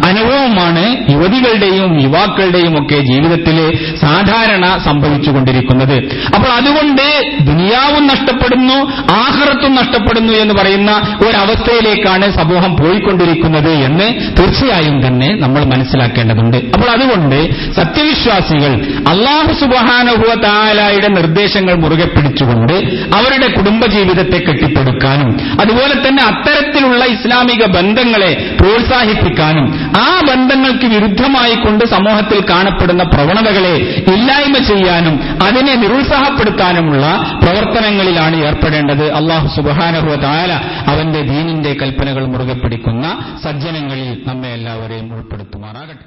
S1: അനുഭവമാണ് യുവതികളുടെയും യുവാക്കളുടെയും ഒക്കെ ജീവിതത്തിൽ സാധാരണ സംഭവിച്ചുകൊണ്ടിരിക്കുന്നത്. പോയിക്കൊണ്ടിരിക്കുന്നത്. അപ്പോൾ അതുകൊണ്ട് ദുനിയാവും നഷ്ടപ്പെടുന്നു, ആഖിറത്തും നഷ്ടപ്പെടുന്നു എന്ന് പറയുന്ന ഒരവസ്ഥയിലേക്കാണ് സമൂഹം പോയിക്കൊണ്ടിരിക്കുന്നത് എന്ന് തീർച്ചയായും തന്നെ നമ്മൾ മനസ്സിലാക്കേണ്ടതുണ്ട്. അപ്പോൾ അതുകൊണ്ട് സത്യവിശ്വാസികൾ അല്ലാഹു സുബ്ഹാനഹു വ തആലയുടെ നിർദ്ദേശങ്ങൾ മുറുകെ പിടിച്ചുകൊണ്ട് അവരുടെ കുടുംബജീവിതത്തെ കെട്ടിപ്പടുക്കാനും അതുപോലെ തന്നെ അത്തരത്തിലുള്ള ഇസ്ലാമിക ബന്ധങ്ങളെ പ്രോത്സാഹിപ്പിക്കാനും ആ ബന്ധങ്ങൾക്ക് വിരുദ്ധമായി കൊണ്ട് സമൂഹത്തിൽ കാണപ്പെടുന്ന പ്രവണതകളെ ഇല്ലായ്മ ചെയ്യാനും അതിനെ നിരുത്സാഹപ്പെടുത്താനുമുള്ള പ്രവർത്തനങ്ങളിലാണ് ഏർപ്പെടേണ്ടത്. അല്ലാഹു സുബ്ഹാനഹു വ തആല അവന്റെ ദീനിന്റെ കൽപ്പനകൾ മുറുകെ പിടിക്കുന്ന സജ്ജനങ്ങളിൽ നമ്മെ എല്ലാവരെയും ഉൾപ്പെടുത്തുമാറാകട്ടെ.